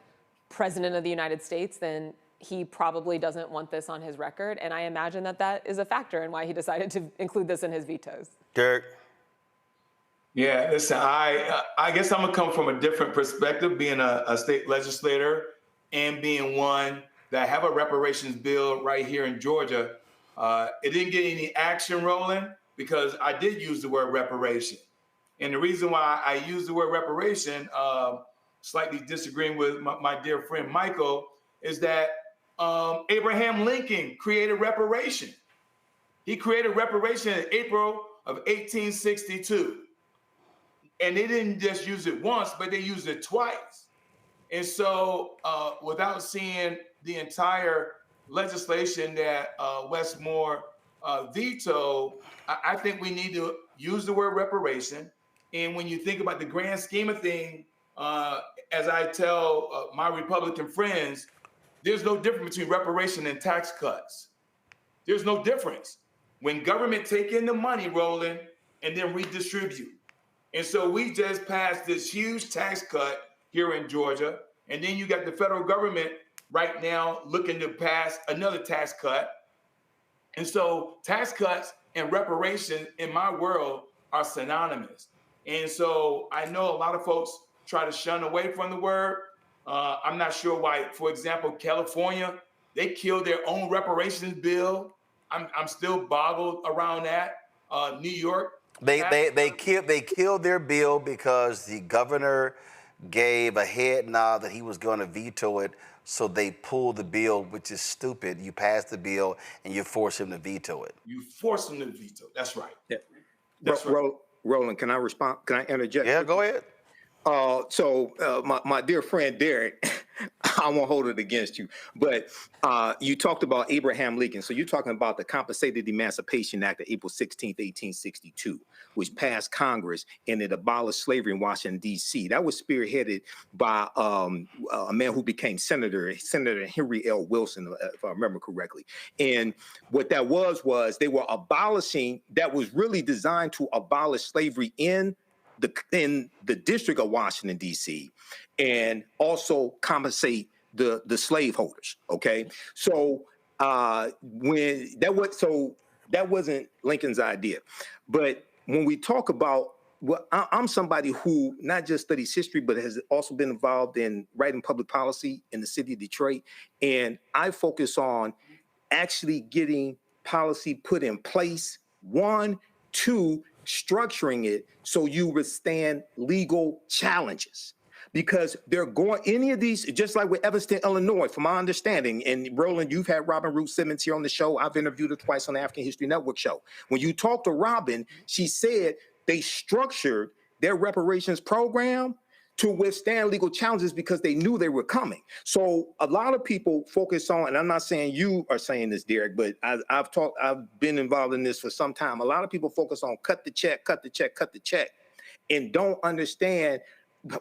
president of the United States, then he probably doesn't want this on his record. And I imagine that that is a factor in why he decided to include this in his vetoes. Derek. Yeah, listen, I guess I'm gonna come from a different perspective, being a state legislator and being one that have a reparations bill right here in Georgia. It didn't get any action rolling because I did use the word reparation. And the reason why I use the word reparation, slightly disagreeing with my dear friend Michael, is that Abraham Lincoln created reparation. He created reparation in April of 1862. And they didn't just use it once, but they used it twice. And so without seeing the entire legislation that Westmore vetoed, I think we need to use the word reparation. And when you think about the grand scheme of things, as I tell my Republican friends, there's no difference between reparation and tax cuts. There's no difference. When government take in the money, Roland, and then redistribute. And so we just passed this huge tax cut here in Georgia. And then you got the federal government right now looking to pass another tax cut. And so tax cuts and reparation in my world are synonymous. And so I know a lot of folks try to shun away from the word. I'm not sure why, for example, California, they killed their own reparations bill. I'm still boggled around that. New York. They killed their bill because the governor gave a head nod that he was going to veto it, so they pulled the bill, which is stupid. You pass the bill and you force him to veto it. You force him to veto. That's right. Yeah. That's right. Roland, can I respond? Can I interject? Yeah, go ahead. My dear friend Derek, I won't hold it against you, but you talked about Abraham Lincoln. So you're talking about the Compensated Emancipation Act of April 16th, 1862, which passed Congress and it abolished slavery in Washington, D.C. That was spearheaded by a man who became Senator Henry L. Wilson, if I remember correctly. And what that was they were abolishing, that was really designed to abolish slavery in the District of Washington, D.C., and also compensate the slaveholders. Okay, so that wasn't Lincoln's idea, but when we talk about, well, I'm somebody who not just studies history, but has also been involved in writing public policy in the city of Detroit, and I focus on actually getting policy put in place. 1, 2. Structuring it so you withstand legal challenges, because they're going, any of these, just like with Evanston, Illinois, from my understanding, and Roland, you've had Robin Ruth Simmons here on the show. I've interviewed her twice on the African History Network show. When you talk to Robin, she said they structured their reparations program to withstand legal challenges because they knew they were coming. So a lot of people focus on, and I'm not saying you are saying this, Derek, but I've been involved in this for some time. A lot of people focus on cut the check, and don't understand,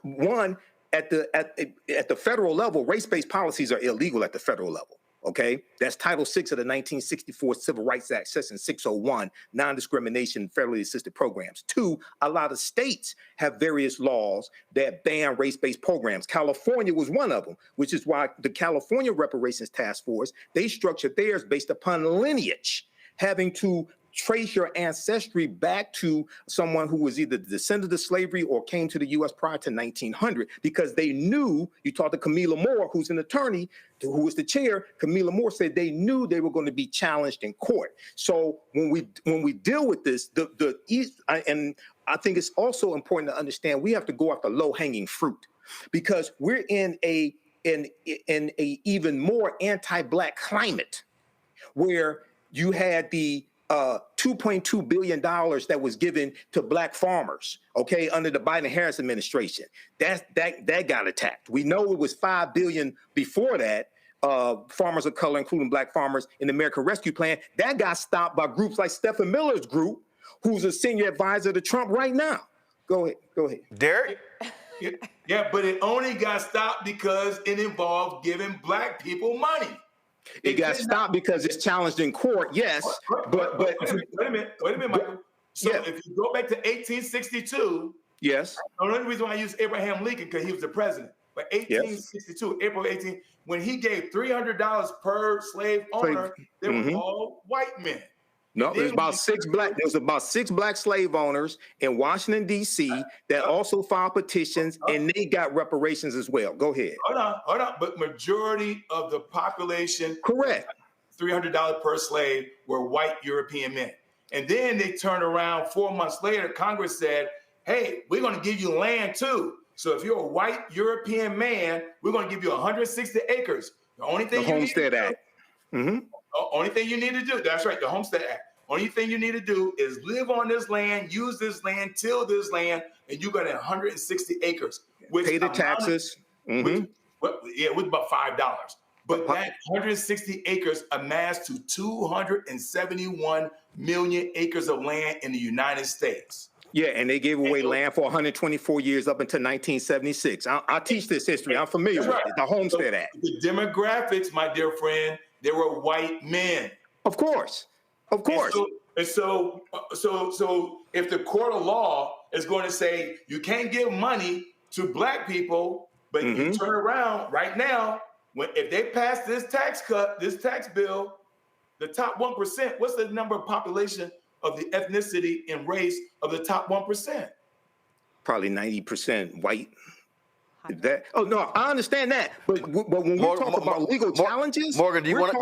one, at the federal level, race-based policies are illegal at the federal level. Okay, that's Title VI of the 1964 Civil Rights Act, Section 601, non-discrimination federally assisted programs. 2, a lot of states have various laws that ban race-based programs. California was one of them, which is why the California Reparations Task Force, they structured theirs based upon lineage, having to trace your ancestry back to someone who was either the descendant of slavery or came to the U.S. prior to 1900, because they knew, you talked to Camila Moore, who's an attorney, who was the chair. Camila Moore said they knew they were going to be challenged in court. So when we deal with this, and I think it's also important to understand, we have to go after low-hanging fruit, because we're in a even more anti-Black climate, where you had the $2.2 billion that was given to Black farmers, okay, under the Biden-Harris administration. That got attacked. We know it was $5 billion before that, farmers of color, including Black farmers, in the American Rescue Plan. That got stopped by groups like Stephen Miller's group, who's a senior advisor to Trump right now. Go ahead. Derek? Yeah, but it only got stopped because it involved giving Black people money. It got stopped because it's challenged in court, yes. But wait a minute, Michael. So if you go back to 1862, yes. The only reason why I use Abraham Lincoln, because he was the president. But 1862, April 18, when he gave $300 per slave owner, they were all white men. No, there's about six black slave owners in Washington, D.C. that also filed petitions, and they got reparations as well. Go ahead. Hold on. But majority of the population, correct, $300 per slave, were white European men. And then they turned around 4 months later, Congress said, hey, we're going to give you land too. So if you're a white European man, we're going to give you 160 acres. The only thing the Homestead Act. Only thing you need to do, that's right, the Homestead Act. Only thing you need to do is live on this land, use this land, till this land, and you got 160 acres. Pay the taxes. With about $5. But that 160 acres amassed to 271 million acres of land in the United States. Yeah, and they gave away land for 124 years up until 1976. I teach this history. I'm familiar with it. The Homestead Act. The demographics, my dear friend, they were white men. Of course. And so if the court of law is going to say you can't give money to Black people, but you turn around right now, if they pass this tax bill, the top 1%, what's the number of population of the ethnicity and race of the top 1%? Probably 90% white. I understand that, but when we talk about legal challenges, Morgan, do you want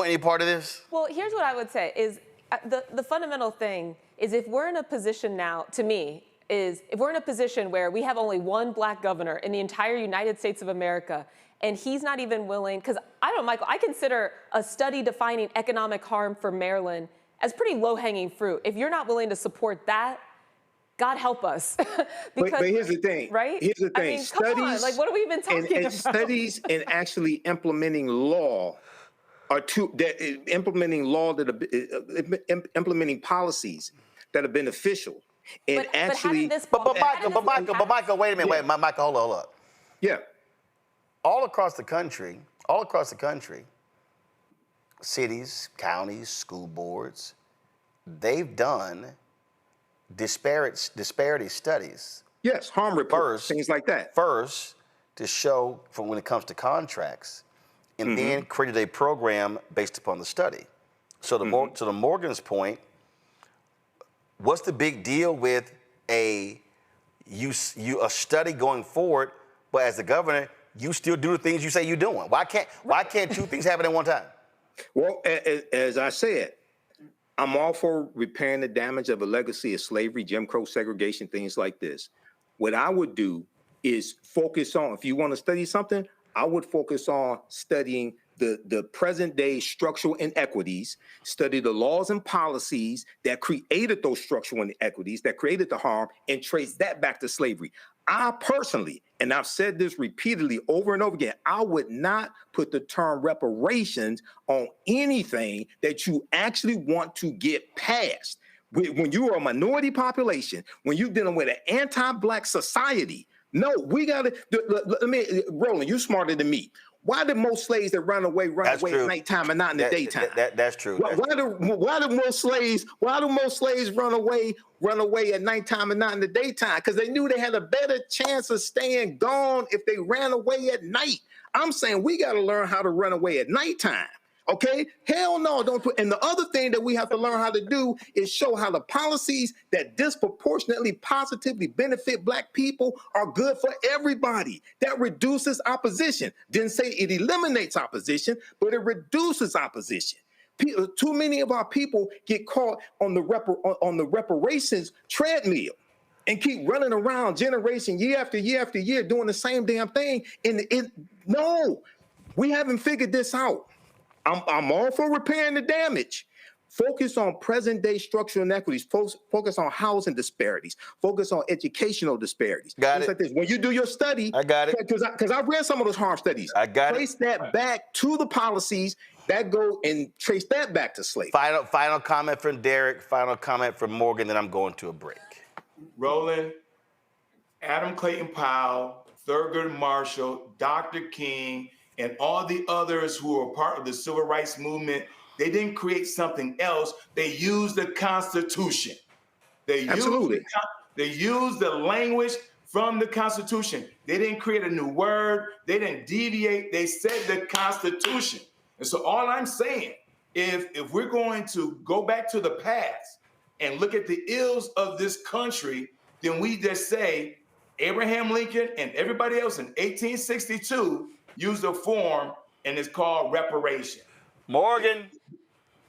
any part of this? Well, here's what I would say is the fundamental thing is, if we're in a position now, to me, is if we're in a position where we have only one Black governor in the entire United States of America, and he's not even willing, because Michael, I consider a study defining economic harm for Maryland as pretty low-hanging fruit. If you're not willing to support that, God help us. But here's the thing, right? Here's the thing. Studies, like, what have we been talking about? Studies and actually implementing law are implementing policies that are beneficial. And Michael, wait a minute. Michael, hold up. Yeah. All across the country, cities, counties, school boards, they've done disparity studies. Yes, harm reports, things like that. First, to show from when it comes to contracts, and then created a program based upon the study. So to Morgan's point, what's the big deal with a study going forward, but as the governor, you still do the things you say you're doing? Why can't two things happen at one time? Well, as I said, I'm all for repairing the damage of a legacy of slavery, Jim Crow segregation, things like this. What I would do is focus on, if you want to study something, I would focus on studying the present day structural inequities, study the laws and policies that created those structural inequities, that created the harm, and trace that back to slavery. I personally, and I've said this repeatedly over and over again, I would not put the term reparations on anything that you actually want to get past. When you are a minority population, when you're dealing with an anti-Black society, No, we got to. Let me, Roland, you smarter than me. Why do most slaves that run away at nighttime and not in the daytime? That's true. Why do most slaves run away at nighttime and not in the daytime? Because they knew they had a better chance of staying gone if they ran away at night. I'm saying we got to learn how to run away at nighttime. Okay? Hell no, don't put. And the other thing that we have to learn how to do is show how the policies that disproportionately positively benefit Black people are good for everybody. That reduces opposition. Didn't say it eliminates opposition, but it reduces opposition. Too many of our people get caught on the reparations treadmill and keep running around generation year after year after year doing the same damn thing. No, we haven't figured this out. I'm all for repairing the damage. Focus on present-day structural inequities. Focus on housing disparities. Focus on educational disparities. Got it. Like this. When you do your study, I got it. Because I've read some of those harm studies. I got Trace that back to the policies that go and trace that back to slavery. Final comment from Derek. Final comment from Morgan. Then I'm going to a break. Roland, Adam Clayton Powell, Thurgood Marshall, Dr. King, and all the others who were part of the civil rights movement, they didn't create something else. They used the Constitution. They used the language from the Constitution. They didn't create a new word. They didn't deviate. They said the Constitution. And so all I'm saying, if we're going to go back to the past and look at the ills of this country, then we just say Abraham Lincoln and everybody else in 1862 used a form, and it's called reparation. Morgan.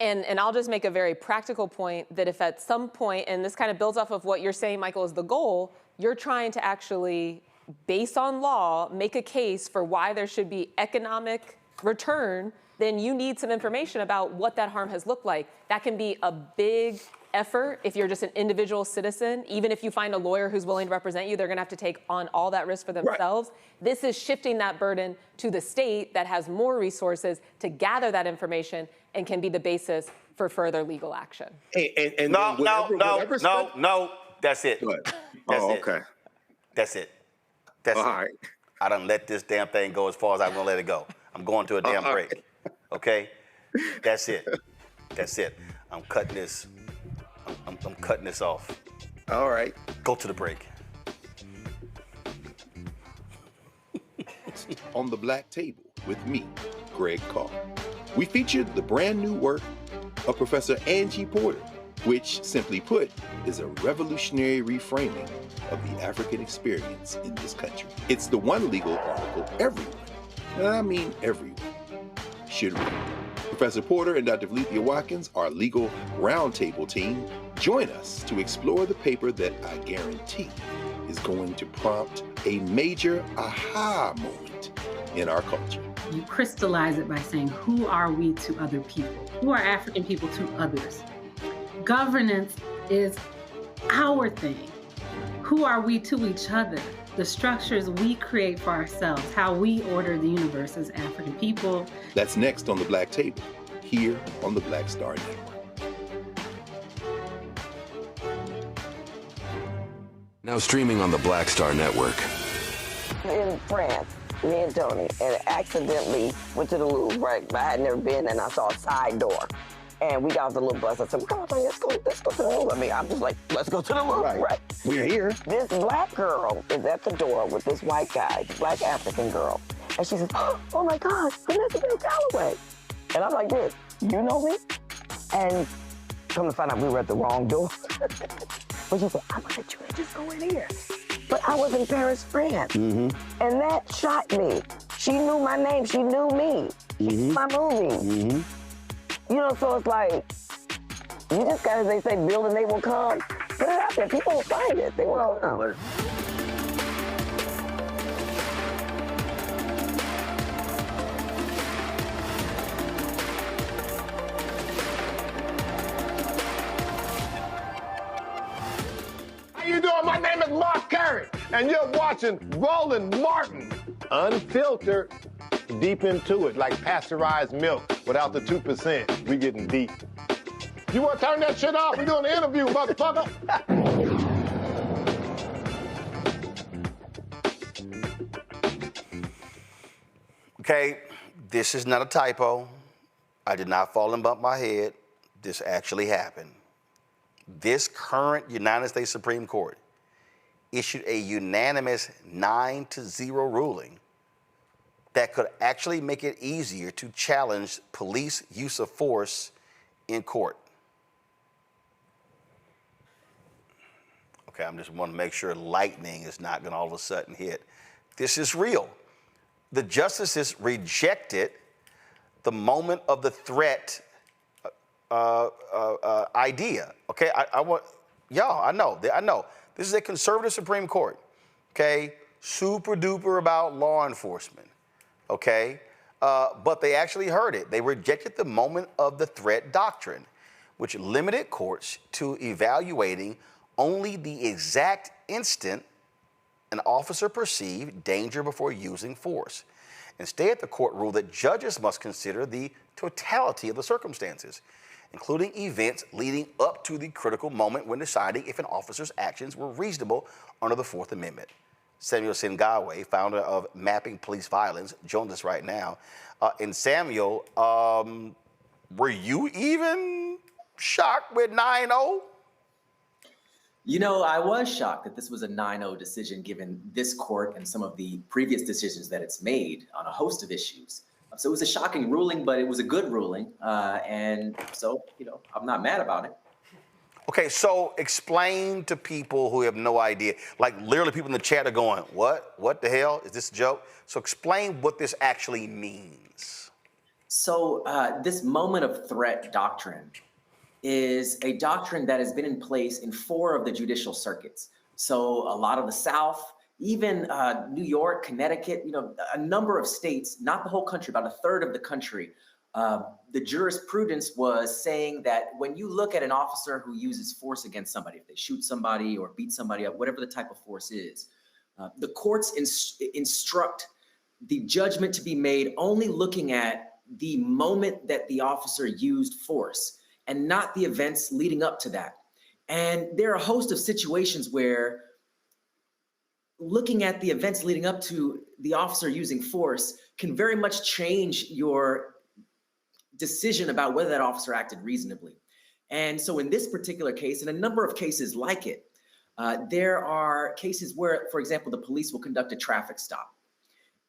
And I'll just make a very practical point that if at some point, and this kind of builds off of what you're saying, Michael, is the goal, you're trying to actually, based on law, make a case for why there should be economic return, then you need some information about what that harm has looked like. That can be a big effort if you're just an individual citizen. Even if you find a lawyer who's willing to represent you, they're going to have to take on all that risk for themselves. Right. This is shifting that burden to the state that has more resources to gather that information and can be the basis for further legal action. No. That's it. Okay. That's it. That's all it. Right. I done let this damn thing go as far as I'm going to let it go. I'm going to a damn break. Right. Okay? That's it. That's it. I'm cutting this. I'm cutting this off. All right. Go to the break. On the Black Table with me, Greg Carr. We featured the brand new work of Professor Angie Porter, which, simply put, is a revolutionary reframing of the African experience in this country. It's the one legal article everyone, and I mean everyone, should read. Professor Porter and Dr. Valencia Watkins, our legal roundtable team, join us to explore the paper that I guarantee is going to prompt a major aha moment in our culture. You crystallize it by saying, who are we to other people? Who are African people to others? Governance is our thing. Who are we to each other? The structures we create for ourselves, how we order the universe as African people. That's next on the Black Table, here on the Black Star Network. Now streaming on the Black Star Network. In France, me and Tony, and accidentally went to the Louvre, right? I had never been, and I saw a side door. And we got off the little bus. I said, come on, let's go to the Louvre. I mean, I'm just like, let's go to the Louvre, right? We're here. This black girl is at the door with this white guy, black African girl. And she says, oh my gosh, Vanessa Bell Calloway. And I'm like this, you know me? And come to find out we were at the wrong door. But she said, I'm gonna let you just go in here. But I was in Paris, France. And that shocked me. She knew my name, she knew me. She knew my movie. You know, so it's like, you just gotta, they say, build and they will come. Put it out there, people will find it. They will come. How you doing? My name is Mark Carey, and you're watching Roland Martin, unfiltered, deep into it, like pasteurized milk without the 2%. We getting deep. You want to turn that shit off? We doing an interview, motherfucker. Okay, this is not a typo. I did not fall and bump my head. This actually happened. This current United States Supreme Court issued a unanimous 9-0 ruling that could actually make it easier to challenge police use of force in court. Okay, I just want to make sure lightning is not going to all of a sudden hit. This is real. The justices rejected the moment of the threat idea. Okay, I want y'all. I know. This is a conservative Supreme Court. Okay, super duper about law enforcement. Okay, but they actually heard it. They rejected the moment of the threat doctrine, which limited courts to evaluating only the exact instant an officer perceived danger before using force. Instead, the court ruled that judges must consider the totality of the circumstances, including events leading up to the critical moment when deciding if an officer's actions were reasonable under the Fourth Amendment. Samuel Sinyangwe, founder of Mapping Police Violence, joins us right now. And Samuel, were you even shocked with 9-0? You know, I was shocked that this was a 9-0 decision given this court and some of the previous decisions that it's made on a host of issues. So it was a shocking ruling, but it was a good ruling. And so, you know, I'm not mad about it. Okay, so explain to people who have no idea. Like literally people in the chat are going, what? What the hell? Is this a joke? So explain what this actually means. So this moment of threat doctrine is a doctrine that has been in place in 4 of the judicial circuits. So a lot of the South, even New York, Connecticut, you know, a number of states, not the whole country, about a third of the country, the jurisprudence was saying that when you look at an officer who uses force against somebody, if they shoot somebody or beat somebody up, whatever the type of force is, the courts instruct the judgment to be made only looking at the moment that the officer used force and not the events leading up to that. And there are a host of situations where looking at the events leading up to the officer using force can very much change your decision about whether that officer acted reasonably. And so in this particular case, and a number of cases like it, there are cases where, for example, the police will conduct a traffic stop.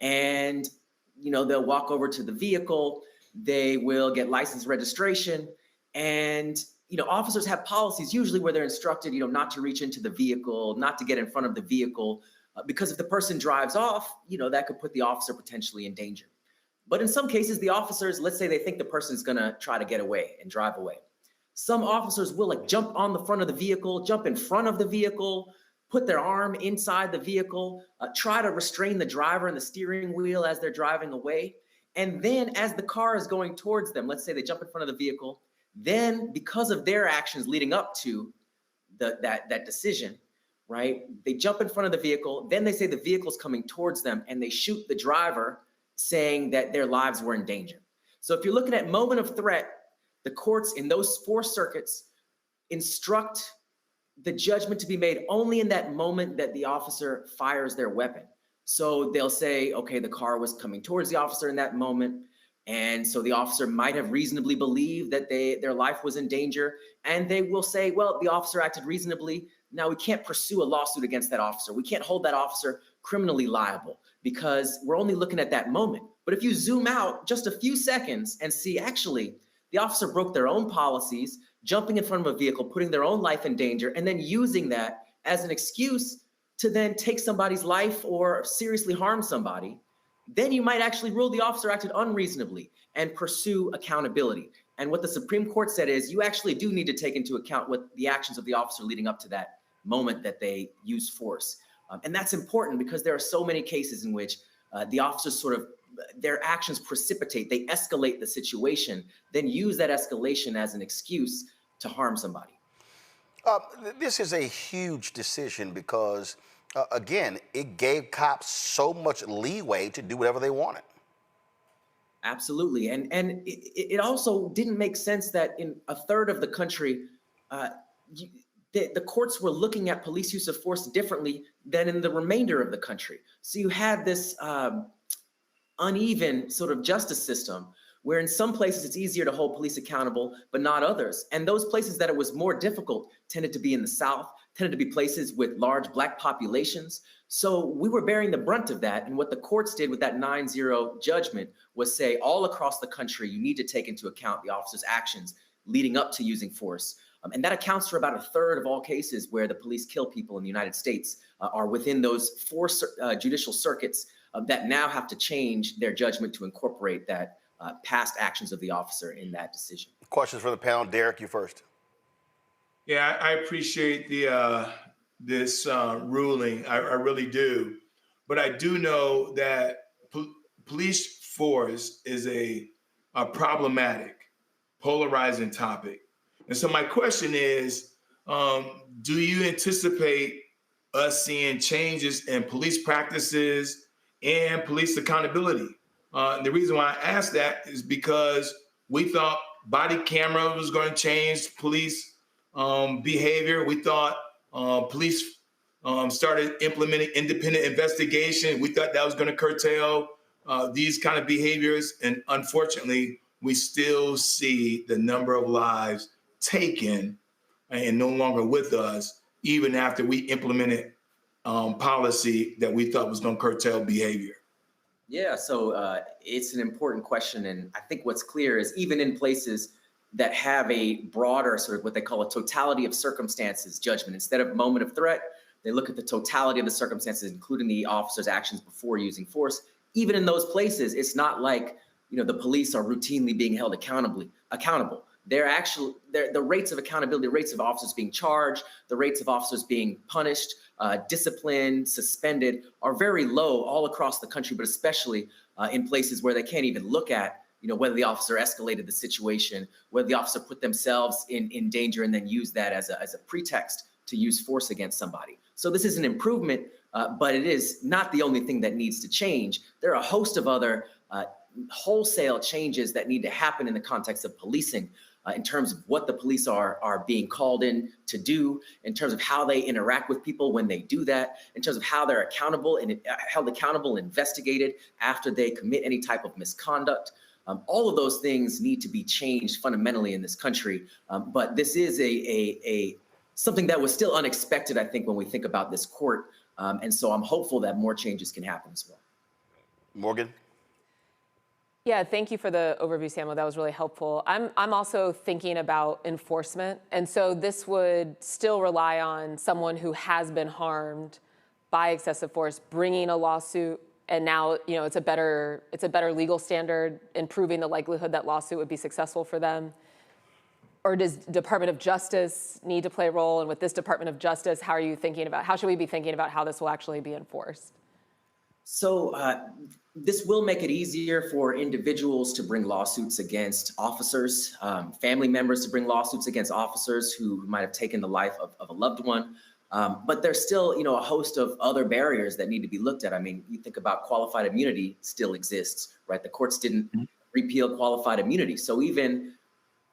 And, you know, they'll walk over to the vehicle, they will get license registration, and, you know, officers have policies usually where they're instructed, you know, not to reach into the vehicle, not to get in front of the vehicle, because if the person drives off, you know, that could put the officer potentially in danger. But in some cases, the officers, let's say they think the person's gonna try to get away and drive away. Some officers will like jump on the front of the vehicle, jump in front of the vehicle, put their arm inside the vehicle, try to restrain the driver and the steering wheel as they're driving away. And then as the car is going towards them, let's say they jump in front of the vehicle, then because of their actions leading up to that decision, right? They jump in front of the vehicle, then they say the vehicle's coming towards them and they shoot the driver saying that their lives were in danger. So if you're looking at moment of threat, the courts in those 4 circuits instruct the judgment to be made only in that moment that the officer fires their weapon. So they'll say, okay, the car was coming towards the officer in that moment. And so the officer might have reasonably believed that their life was in danger. And they will say, well, the officer acted reasonably. Now we can't pursue a lawsuit against that officer. We can't hold that officer criminally liable because we're only looking at that moment. But if you zoom out just a few seconds and see, actually, the officer broke their own policies, jumping in front of a vehicle, putting their own life in danger, and then using that as an excuse to then take somebody's life or seriously harm somebody, then you might actually rule the officer acted unreasonably and pursue accountability. And what the Supreme Court said is you actually do need to take into account what the actions of the officer leading up to that moment that they use force. And that's important because there are so many cases in which the officers sort of, their actions precipitate, they escalate the situation, then use that escalation as an excuse to harm somebody. This is a huge decision because, again, it gave cops so much leeway to do whatever they wanted. Absolutely. And it also didn't make sense that in a third of the country, the courts were looking at police use of force differently than in the remainder of the country. So you had this uneven sort of justice system where in some places it's easier to hold police accountable, but not others. And those places that it was more difficult tended to be in the South, tended to be places with large Black populations. So we were bearing the brunt of that. And what the courts did with that 9-0 judgment was say all across the country, you need to take into account the officer's actions leading up to using force. And that accounts for about a third of all cases where the police kill people in the United States are within those 4 judicial circuits that now have to change their judgment to incorporate that past actions of the officer in that decision. Questions for the panel. Derek, you first. Yeah, I appreciate the this ruling. I really do. But I do know that police force is a problematic, polarizing topic. And so my question is, do you anticipate us seeing changes in police practices and police accountability? And the reason why I ask that is because we thought body camera was going to change police behavior. We thought police started implementing independent investigation. We thought that was going to curtail these kind of behaviors. And unfortunately, we still see the number of lives taken and no longer with us, even after we implemented policy that we thought was going to curtail behavior. Yeah, so it's an important question. And I think what's clear is even in places that have a broader sort of what they call a totality of circumstances judgment, instead of moment of threat, they look at the totality of the circumstances, including the officer's actions before using force. Even in those places, it's not like, the police are routinely being held accountable. The rates of accountability, the rates of officers being charged, the rates of officers being punished, disciplined, suspended are very low all across the country, but especially in places where they can't even look at, whether the officer escalated the situation, whether the officer put themselves in danger and then use that as a pretext to use force against somebody. So this is an improvement, but it is not the only thing that needs to change. There are a host of other wholesale changes that need to happen in the context of policing. In terms of what the police are being called in to do, in terms of how they interact with people when they do that, in terms of how they're accountable and held accountable and investigated after they commit any type of misconduct. All of those things need to be changed fundamentally in this country. But this is something that was still unexpected, I think, when we think about this court. And so I'm hopeful that more changes can happen as well. Morgan? Yeah, thank you for the overview, Samuel. That was really helpful. I'm also thinking about enforcement. And so this would still rely on someone who has been harmed by excessive force, bringing a lawsuit. And now, it's a better legal standard, improving the likelihood that lawsuit would be successful for them. Or does Department of Justice need to play a role? And with this Department of Justice, how should we be thinking about how this will actually be enforced? So this will make it easier for individuals to bring lawsuits against officers, family members to bring lawsuits against officers who might have taken the life of a loved one. But there's still, a host of other barriers that need to be looked at. I mean, you think about qualified immunity still exists, right? The courts didn't repeal qualified immunity. So even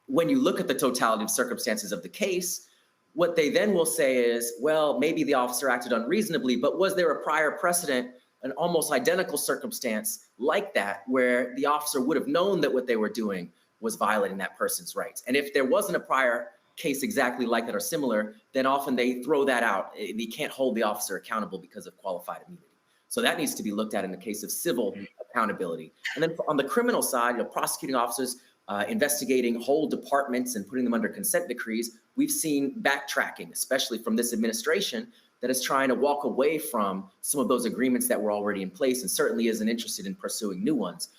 when you look at the totality of circumstances of the case, what they then will say is, well, maybe the officer acted unreasonably, but was there a prior precedent, an almost identical circumstance like that, where the officer would have known that what they were doing was violating that person's rights? And if there wasn't a prior case exactly like that or similar, then often they throw that out. You can't hold the officer accountable because of qualified immunity. So that needs to be looked at in the case of civil accountability. And then on the criminal side, prosecuting officers investigating whole departments and putting them under consent decrees, we've seen backtracking, especially from this administration, that is trying to walk away from some of those agreements that were already in place and certainly isn't interested in pursuing new ones.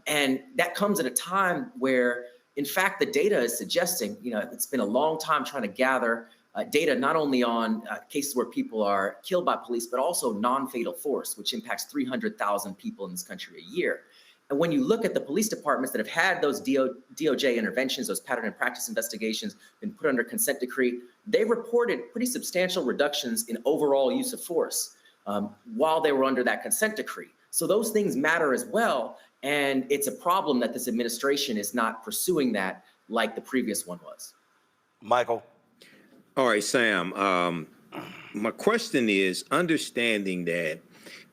And that comes at a time where, in fact, the data is suggesting, it's been a long time trying to gather data not only on cases where people are killed by police, but also non-fatal force, which impacts 300,000 people in this country a year. And when you look at the police departments that have had those DOJ interventions, those pattern and practice investigations, been put under consent decree, they reported pretty substantial reductions in overall use of force while they were under that consent decree. So those things matter as well. And it's a problem that this administration is not pursuing that like the previous one was. Michael. All right, Sam. My question is, understanding that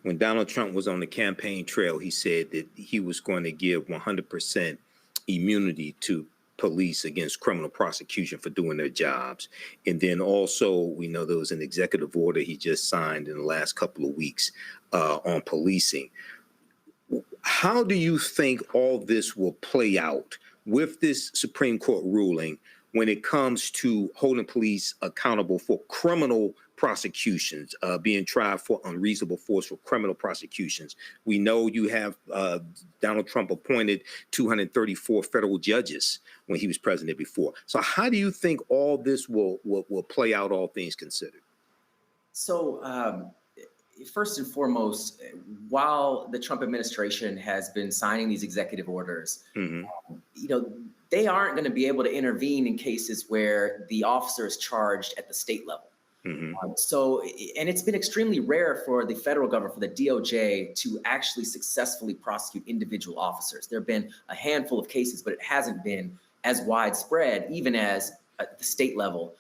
when Donald Trump was on the campaign trail, he said that he was going to give 100% immunity to police against criminal prosecution for doing their jobs. And then also, we know there was an executive order he just signed in the last couple of weeks on policing. How do you think all this will play out with this Supreme Court ruling when it comes to holding police accountable for criminal prosecutions, being tried for unreasonable force for criminal prosecutions? We know you have Donald Trump appointed 234 federal judges when he was president before. So how do you think all this will play out, all things considered? So first and foremost, while the Trump administration has been signing these executive orders, they aren't going to be able to intervene in cases where the officer is charged at the state level. And it's been extremely rare for the federal government, for the DOJ, to actually successfully prosecute individual officers. There have been a handful of cases, but it hasn't been as widespread, even as at the state level,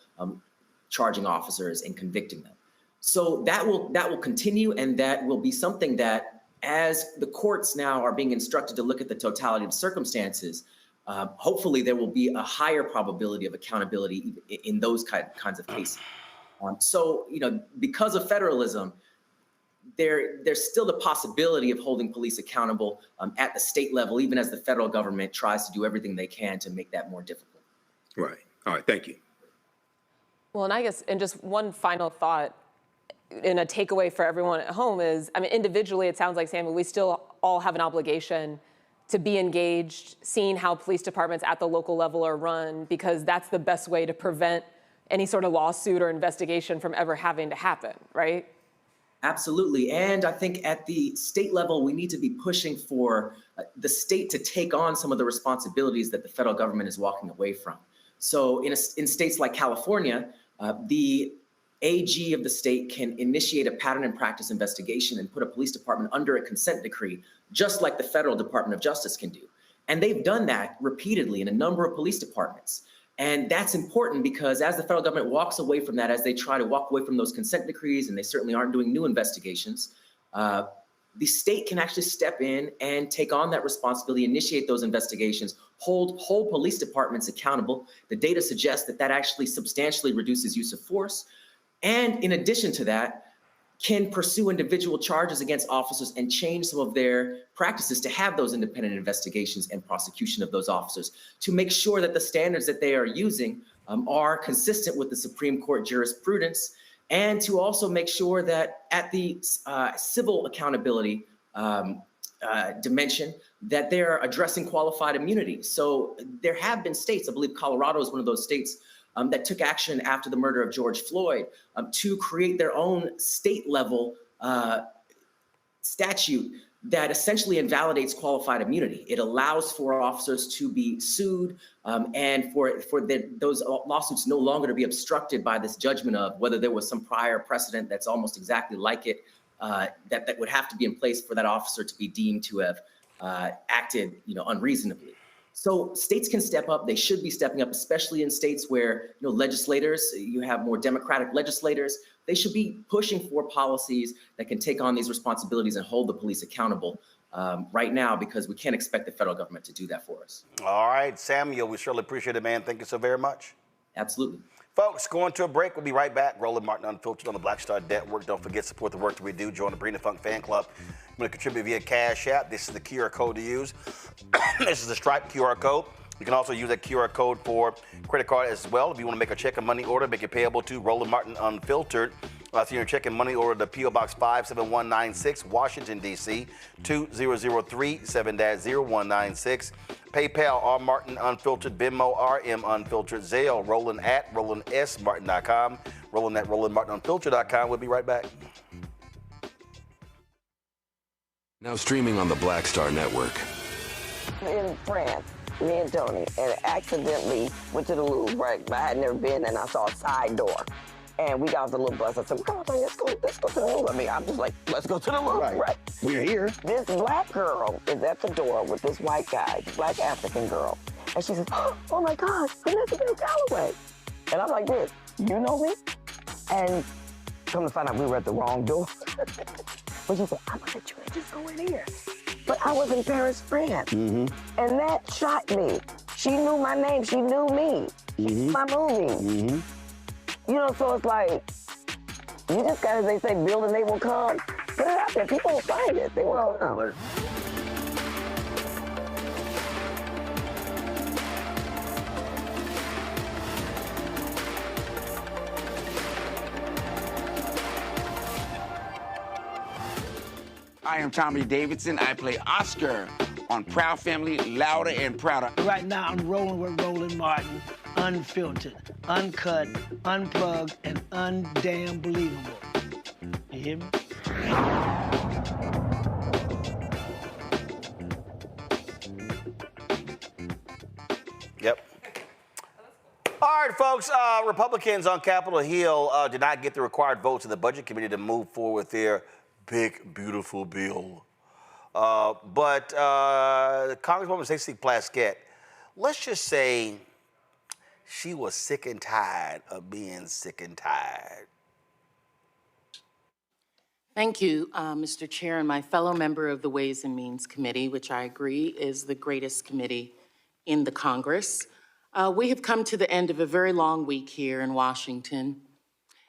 charging officers and convicting them. So that will continue, and that will be something that, as the courts now are being instructed to look at the totality of circumstances, hopefully there will be a higher probability of accountability in those kinds of cases. So, because of federalism, there's still the possibility of holding police accountable at the state level, even as the federal government tries to do everything they can to make that more difficult. Right. All right. Thank you. Well, and I guess, and just one final thought, and a takeaway for everyone at home is, I mean, individually, it sounds like, Samuel, we still all have an obligation to be engaged, seeing how police departments at the local level are run, because that's the best way to prevent any sort of lawsuit or investigation from ever having to happen, right? Absolutely. And I think at the state level, we need to be pushing for the state to take on some of the responsibilities that the federal government is walking away from. So in states like California, the AG of the state can initiate a pattern and practice investigation and put a police department under a consent decree, just like the federal Department of Justice can do. And they've done that repeatedly in a number of police departments. And that's important because as the federal government walks away from that, as they try to walk away from those consent decrees, and they certainly aren't doing new investigations, the state can actually step in and take on that responsibility, initiate those investigations, hold police departments accountable. The data suggests that actually substantially reduces use of force. And in addition to that, can pursue individual charges against officers and change some of their practices to have those independent investigations and prosecution of those officers, to make sure that the standards that they are using are consistent with the Supreme Court jurisprudence, and to also make sure that at the civil accountability dimension, that they're addressing qualified immunity. So there have been states, I believe Colorado is one of those states, that took action after the murder of George Floyd to create their own state-level statute that essentially invalidates qualified immunity. It allows for officers to be sued and for those lawsuits no longer to be obstructed by this judgment of whether there was some prior precedent that's almost exactly like it that would have to be in place for that officer to be deemed to have acted, unreasonably. So states can step up. They should be stepping up, especially in states where legislators, you have more Democratic legislators. They should be pushing for policies that can take on these responsibilities and hold the police accountable right now, because we can't expect the federal government to do that for us. All right, Samuel, we surely appreciate it, man. Thank you so very much. Absolutely. Folks, going to a break. We'll be right back. Roland Martin Unfiltered on the Black Star Network. Don't forget, support the work that we do. Join the Brina Funk Fan Club. I'm going to contribute via Cash App. This is the QR code to use. This is the Stripe QR code. You can also use that QR code for credit card as well. If you want to make a check and money order, make it payable to Roland Martin Unfiltered. So you're checking money order to P.O. Box 57196, Washington, D.C., 20037-0196. PayPal, R. Martin Unfiltered, Venmo, RM Unfiltered, Zelle, Roland at RolandSMartin.com, Roland at RolandMartinUnfiltered.com. We'll be right back. Now streaming on the Black Star Network. In France, me and Tony, and accidentally went to the Louvre, right? I had never been, and I saw a side door. And we got off the little bus. I said, come on, let's go to the Louvre. I mean, I'm just like, let's go to the Louvre, right? We're here. This black girl is at the door with this white guy, black African girl. And she says, oh my gosh, Vanessa Bell Calloway. And I'm like this, you know me? And come to find out we were at the wrong door. But she said, I'm gonna let you just go in here. But I was in Paris, France. And that shocked me. She knew my name, she knew me. She knew my movie. You know, so it's like, you just gotta, they say, build and they will come. Put it out there, people will find it, they will come. I am Tommy Davidson. I play Oscar on Proud Family, Louder and Prouder. Right now, I'm rolling with Roland Martin, unfiltered, uncut, unplugged, and undamn believable. You hear me? Yep. All right, folks. Republicans on Capitol Hill did not get the required votes in the Budget Committee to move forward with their big, beautiful bill. But Congresswoman Stacey Plaskett, let's just say she was sick and tired of being sick and tired. Thank you, Mr. Chair, and my fellow member of the Ways and Means Committee, which I agree is the greatest committee in the Congress. We have come to the end of a very long week here in Washington,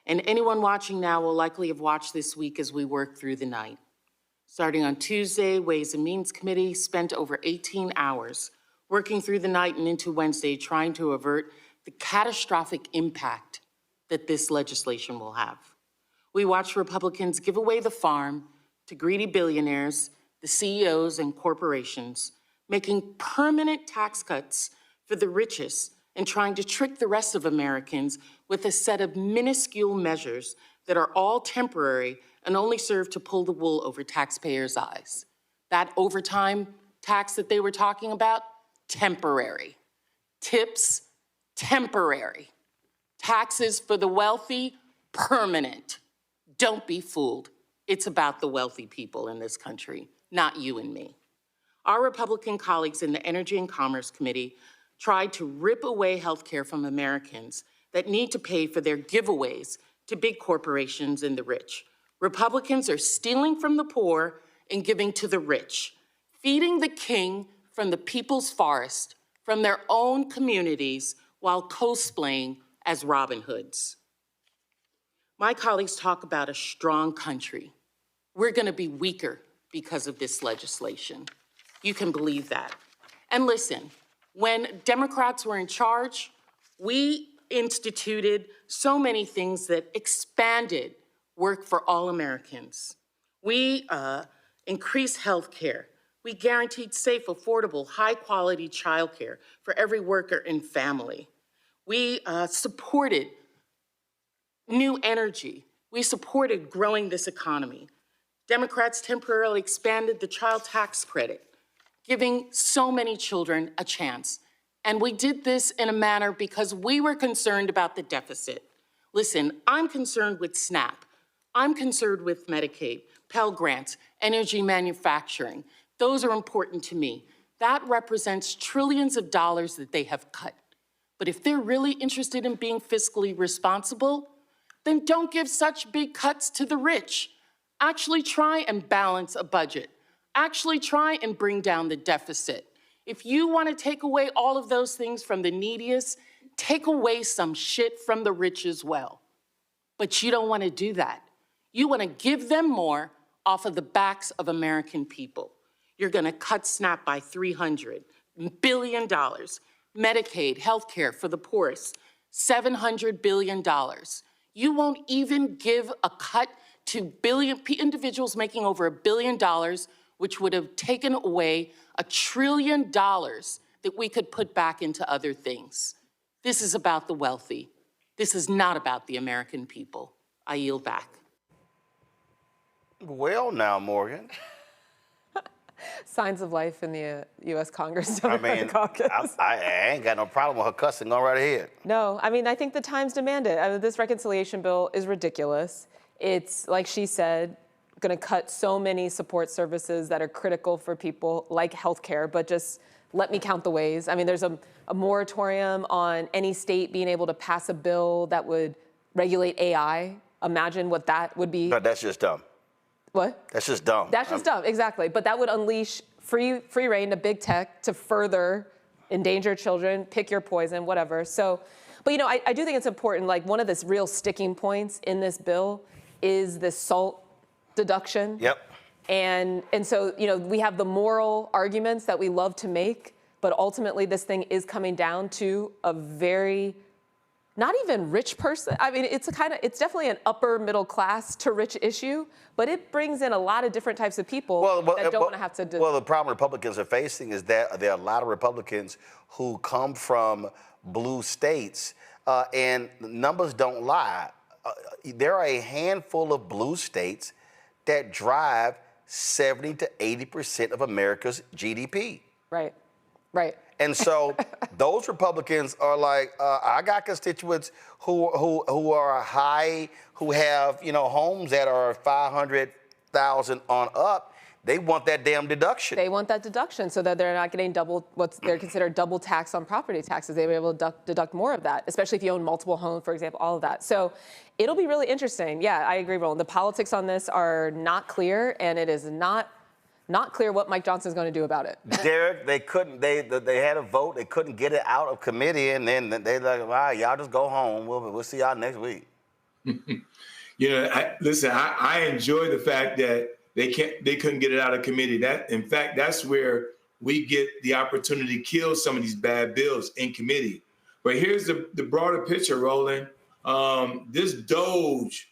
and anyone watching now will likely have watched this week as we work through the night. Starting on Tuesday, Ways and Means Committee spent over 18 hours working through the night and into Wednesday trying to avert the catastrophic impact that this legislation will have. We watched Republicans give away the farm to greedy billionaires, the CEOs and corporations, making permanent tax cuts for the richest and trying to trick the rest of Americans with a set of minuscule measures that are all temporary and only serve to pull the wool over taxpayers' eyes. That overtime tax that they were talking about, temporary. Tips, temporary. Taxes for the wealthy, permanent. Don't be fooled. It's about the wealthy people in this country, not you and me. Our Republican colleagues in the Energy and Commerce Committee tried to rip away health care from Americans that need to pay for their giveaways to big corporations and the rich. Republicans are stealing from the poor and giving to the rich, feeding the king from the people's forest, from their own communities, while cosplaying as Robin Hoods. My colleagues talk about a strong country. We're gonna be weaker because of this legislation. You can believe that. And listen, when Democrats were in charge, we instituted so many things that expanded work for all Americans. We increased health care. We guaranteed safe, affordable, high-quality childcare for every worker and family. We supported new energy. We supported growing this economy. Democrats temporarily expanded the child tax credit, giving so many children a chance. And we did this in a manner because we were concerned about the deficit. Listen, I'm concerned with SNAP. I'm concerned with Medicaid, Pell Grants, energy manufacturing. Those are important to me. That represents trillions of dollars that they have cut. But if they're really interested in being fiscally responsible, then don't give such big cuts to the rich. Actually try and balance a budget. Actually try and bring down the deficit. If you want to take away all of those things from the neediest, take away some shit from the rich as well. But you don't want to do that. You want to give them more off of the backs of American people. You're going to cut SNAP by $300 billion. Medicaid, healthcare for the poorest, $700 billion. You won't even give a cut to individuals making over $1 billion, which would have taken away $1 trillion that we could put back into other things. This is about the wealthy. This is not about the American people. I yield back. Well, now, Morgan. Signs of life in the U.S. Congress. I ain't got no problem with her cussing. Go right ahead. No, I mean, I think the times demand it. I mean, this reconciliation bill is ridiculous. It's, like she said, going to cut so many support services that are critical for people like healthcare, but just let me count the ways. I mean, there's a moratorium on any state being able to pass a bill that would regulate AI. Imagine what that would be. No, that's just dumb. What? That's just dumb. That's just dumb, exactly. But that would unleash free reign to big tech to further endanger children, pick your poison, whatever. So, but you know, I do think it's important, like one of the real sticking points in this bill is the SALT deduction. Yep. And so, you know, we have the moral arguments that we love to make, but ultimately this thing is coming down to a very, not even rich person. I mean, it's definitely an upper middle class to rich issue, but it brings in a lot of different types of people that don't want to have to do. Well, the problem Republicans are facing is that there are a lot of Republicans who come from blue states, and the numbers don't lie. There are a handful of blue states that drive 70 to 80% of America's GDP. Right, right. And so those Republicans are like, I got constituents who are high, who have, you know, homes that are 500,000 on up. They want that damn deduction. They want that deduction so that they're not getting they're considered double tax on property taxes. They will be able to deduct more of that, especially if you own multiple homes, for example, all of that. So it'll be really interesting. Yeah, I agree, Roland. The politics on this are not clear, and it is not clear what Mike Johnson's going to do about it. Derek, they had a vote. They couldn't get it out of committee, and then they like, all right, y'all just go home. We'll see y'all next week. You know, I enjoy the fact that they couldn't get it out of committee. In fact, that's where we get the opportunity to kill some of these bad bills in committee. But here's the broader picture, Roland. This DOGE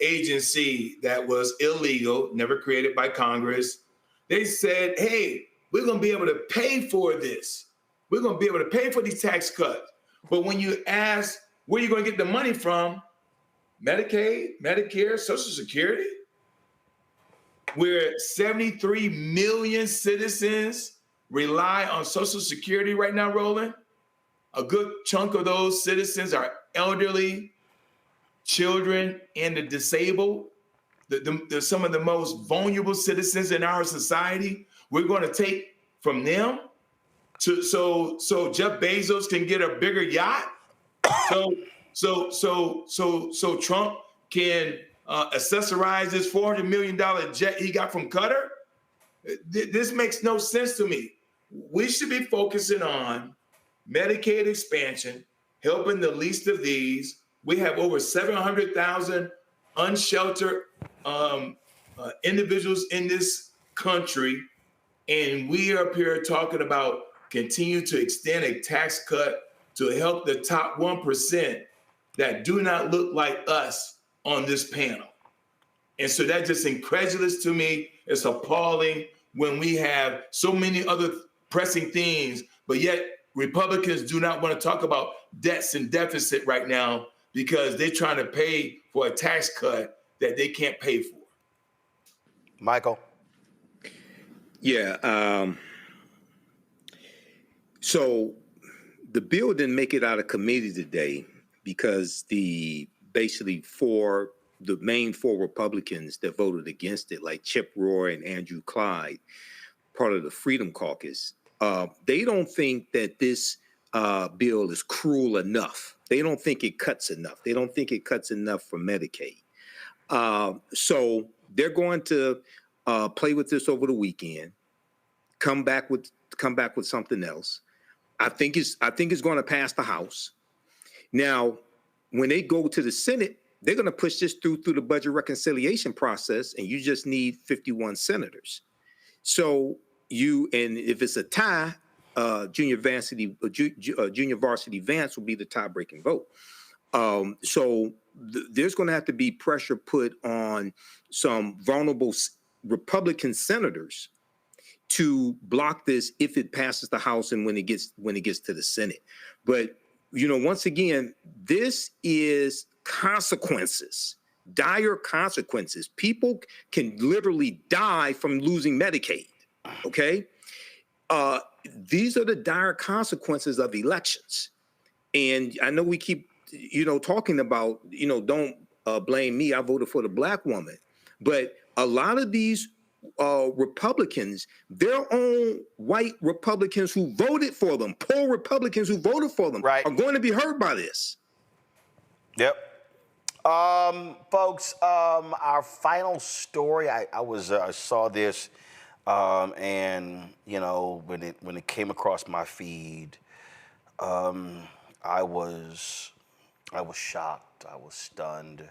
agency that was illegal, never created by Congress, they said, hey, we're going to be able to pay for this. We're going to be able to pay for these tax cuts. But when you ask where you're going to get the money from, Medicaid, Medicare, Social Security, where 73 million citizens rely on Social Security right now, Roland. A good chunk of those citizens are elderly, children, and the disabled. Some of the most vulnerable citizens in our society. We're going to take from them so Jeff Bezos can get a bigger yacht. So Trump can accessorize this $400 million jet he got from Qatar. This makes no sense to me. We should be focusing on Medicaid expansion, helping the least of these. We have over 700,000 unsheltered individuals in this country, and we are up here talking about continue to extend a tax cut to help the top 1% that do not look like us on this panel. And so that's just incredulous to me. It's appalling when we have so many other pressing things, but yet Republicans do not want to talk about debts and deficit right now because they're trying to pay for a tax cut that they can't pay for. Michael? Yeah. So the bill didn't make it out of committee today because the main four Republicans that voted against it, like Chip Roy and Andrew Clyde, part of the Freedom Caucus, they don't think that this bill is cruel enough. They don't think it cuts enough. They don't think it cuts enough for Medicaid. So they're going to play with this over the weekend, come back with something else. I think it's going to pass the House. Now, when they go to the Senate, they're going to push this through the budget reconciliation process, and you just need 51 senators. So and if it's a tie, junior varsity Vance will be the tie-breaking vote. So there's going to have to be pressure put on some vulnerable Republican senators to block this if it passes the House and when it gets to the Senate. But once again, this is consequences, dire consequences. People can literally die from losing Medicaid. Okay, these are the dire consequences of elections. And I know we keep talking about don't blame me, I voted for the black woman, but a lot of these Republicans, their own white Republicans who voted for them, poor Republicans who voted for them, are going to be hurt by this. Yep. Folks, our final story. I saw this, and you know, when it came across my feed, I was shocked. I was stunned.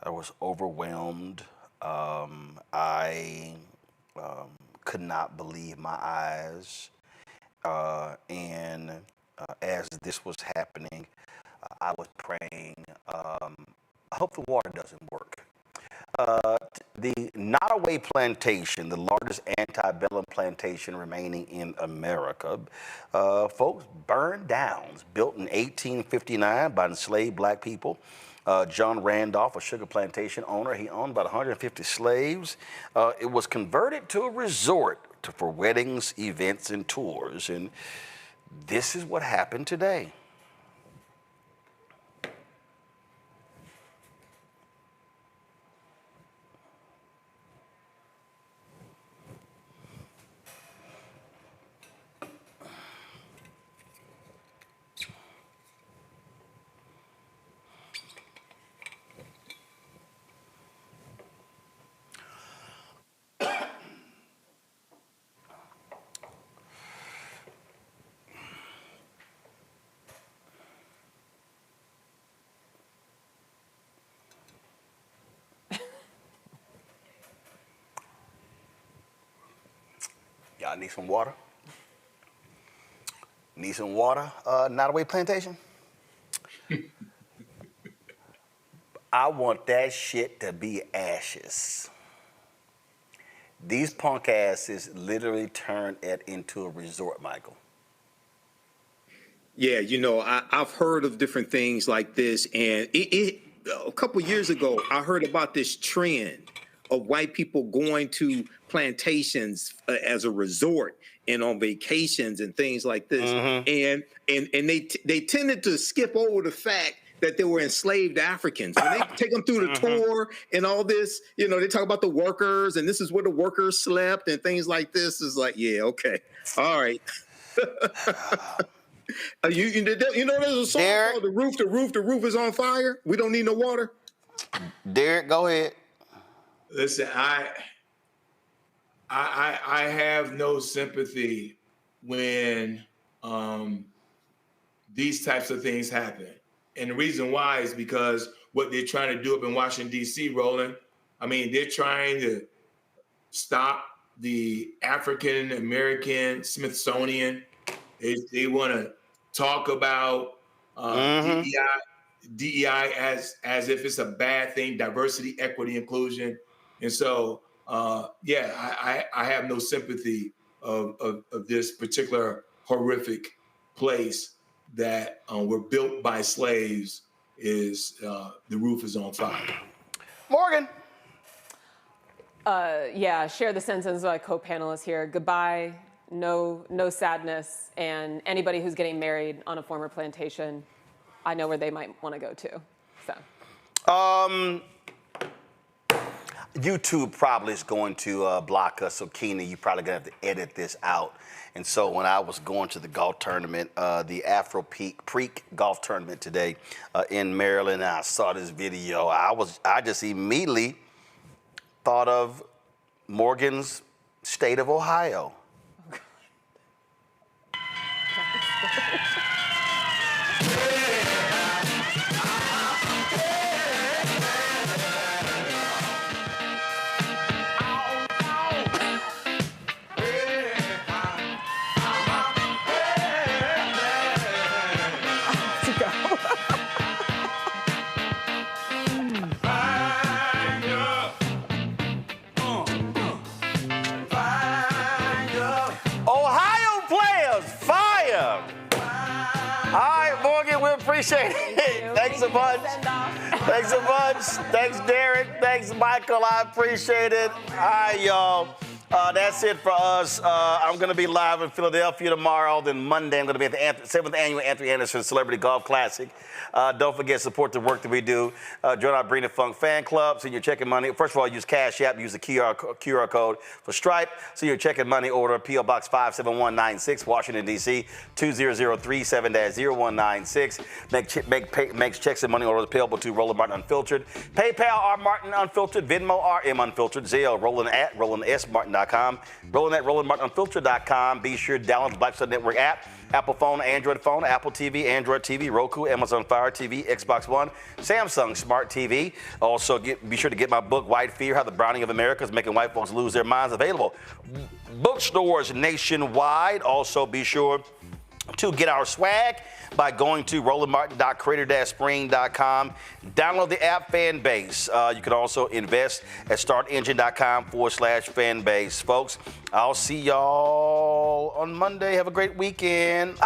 I was overwhelmed. I could not believe my eyes. And as this was happening, I was praying. I hope the water doesn't work. The Nottoway Plantation, the largest antebellum plantation remaining in America, folks, burned down. Built in 1859 by enslaved black people. John Randolph, a sugar plantation owner, he owned about 150 slaves. It was converted to a resort for weddings, events, and tours. And this is what happened today. Y'all need some water? Need some water, Nottoway Plantation? I want that shit to be ashes. These punk asses literally turned it into a resort, Michael. Yeah, you know, I've heard of different things like this, and a couple years ago, I heard about this trend of white people going to plantations as a resort and on vacations and things like this, and they tended to skip over the fact that they were enslaved Africans. When they take them through the tour and all this, you know, they talk about the workers and this is where the workers slept and things like this. Is like, yeah, okay, all right. You know, there's a song called The Roof is on fire. We don't need no water. Derek, go ahead. Listen, I have no sympathy when these types of things happen. And the reason why is because what they're trying to do up in Washington, D.C., Roland, I mean, they're trying to stop the African American Smithsonian. They want to talk about DEI as if it's a bad thing, diversity, equity, inclusion. And so, I have no sympathy of this particular horrific place that were built by slaves. Is the roof is on fire. Morgan. Share the sentiments of my co-panelists here. Goodbye, no sadness, and anybody who's getting married on a former plantation, I know where they might want to go to. So. YouTube probably is going to block us, so Keenan, you're probably going to have to edit this out. And so when I was going to the golf tournament, the Afro Creek golf tournament today in Maryland, and I saw this video, I just immediately thought of Morgan's state of Ohio. Appreciate it. Thanks a bunch. Thanks a bunch. Thanks, Derek. Thanks, Michael. I appreciate it. All right, y'all. That's it for us. I'm going to be live in Philadelphia tomorrow. Then Monday, I'm going to be at the 7th Annual Anthony Anderson Celebrity Golf Classic. Don't forget, support the work that we do. Join our Bring the Funk fan club. So you're checking money. First of all, use Cash App. Use the QR code for Stripe. So you're checking money order. P.O. Box 57196, Washington, D.C. 20037-0196. Makes checks and money orders payable to Roland Martin Unfiltered. PayPal, R. Martin Unfiltered. Venmo, RM Unfiltered. Zelle, Roland@RolandSMartin.com. Roland@RolandMartinUnfiltered.com. Be sure to download the Black Star Network app. Apple phone, Android phone, Apple TV, Android TV, Roku, Amazon Fire TV, Xbox One, Samsung Smart TV. Also, be sure to get my book, White Fear, How the Browning of America is Making White Folks Lose Their Minds, available bookstores nationwide. Also, be sure to get our swag by going to rolandmartin.creator-spring.com. Download the app Fanbase. You can also invest at startengine.com/Fanbase. Folks, I'll see y'all on Monday. Have a great weekend.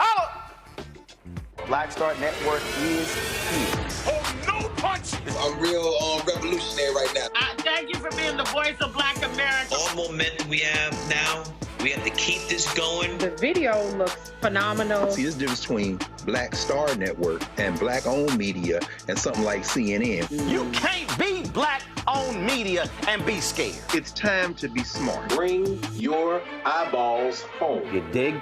Black Star Network is here. Oh, no punch! I'm real revolutionary right now. Thank you for being the voice of Black America. All momentum we have now, we have to keep this going. The video looks phenomenal. See, there's a difference between Black Star Network and black-owned media and something like CNN. You can't be black-owned media and be scared. It's time to be smart. Bring your eyeballs home. You dig?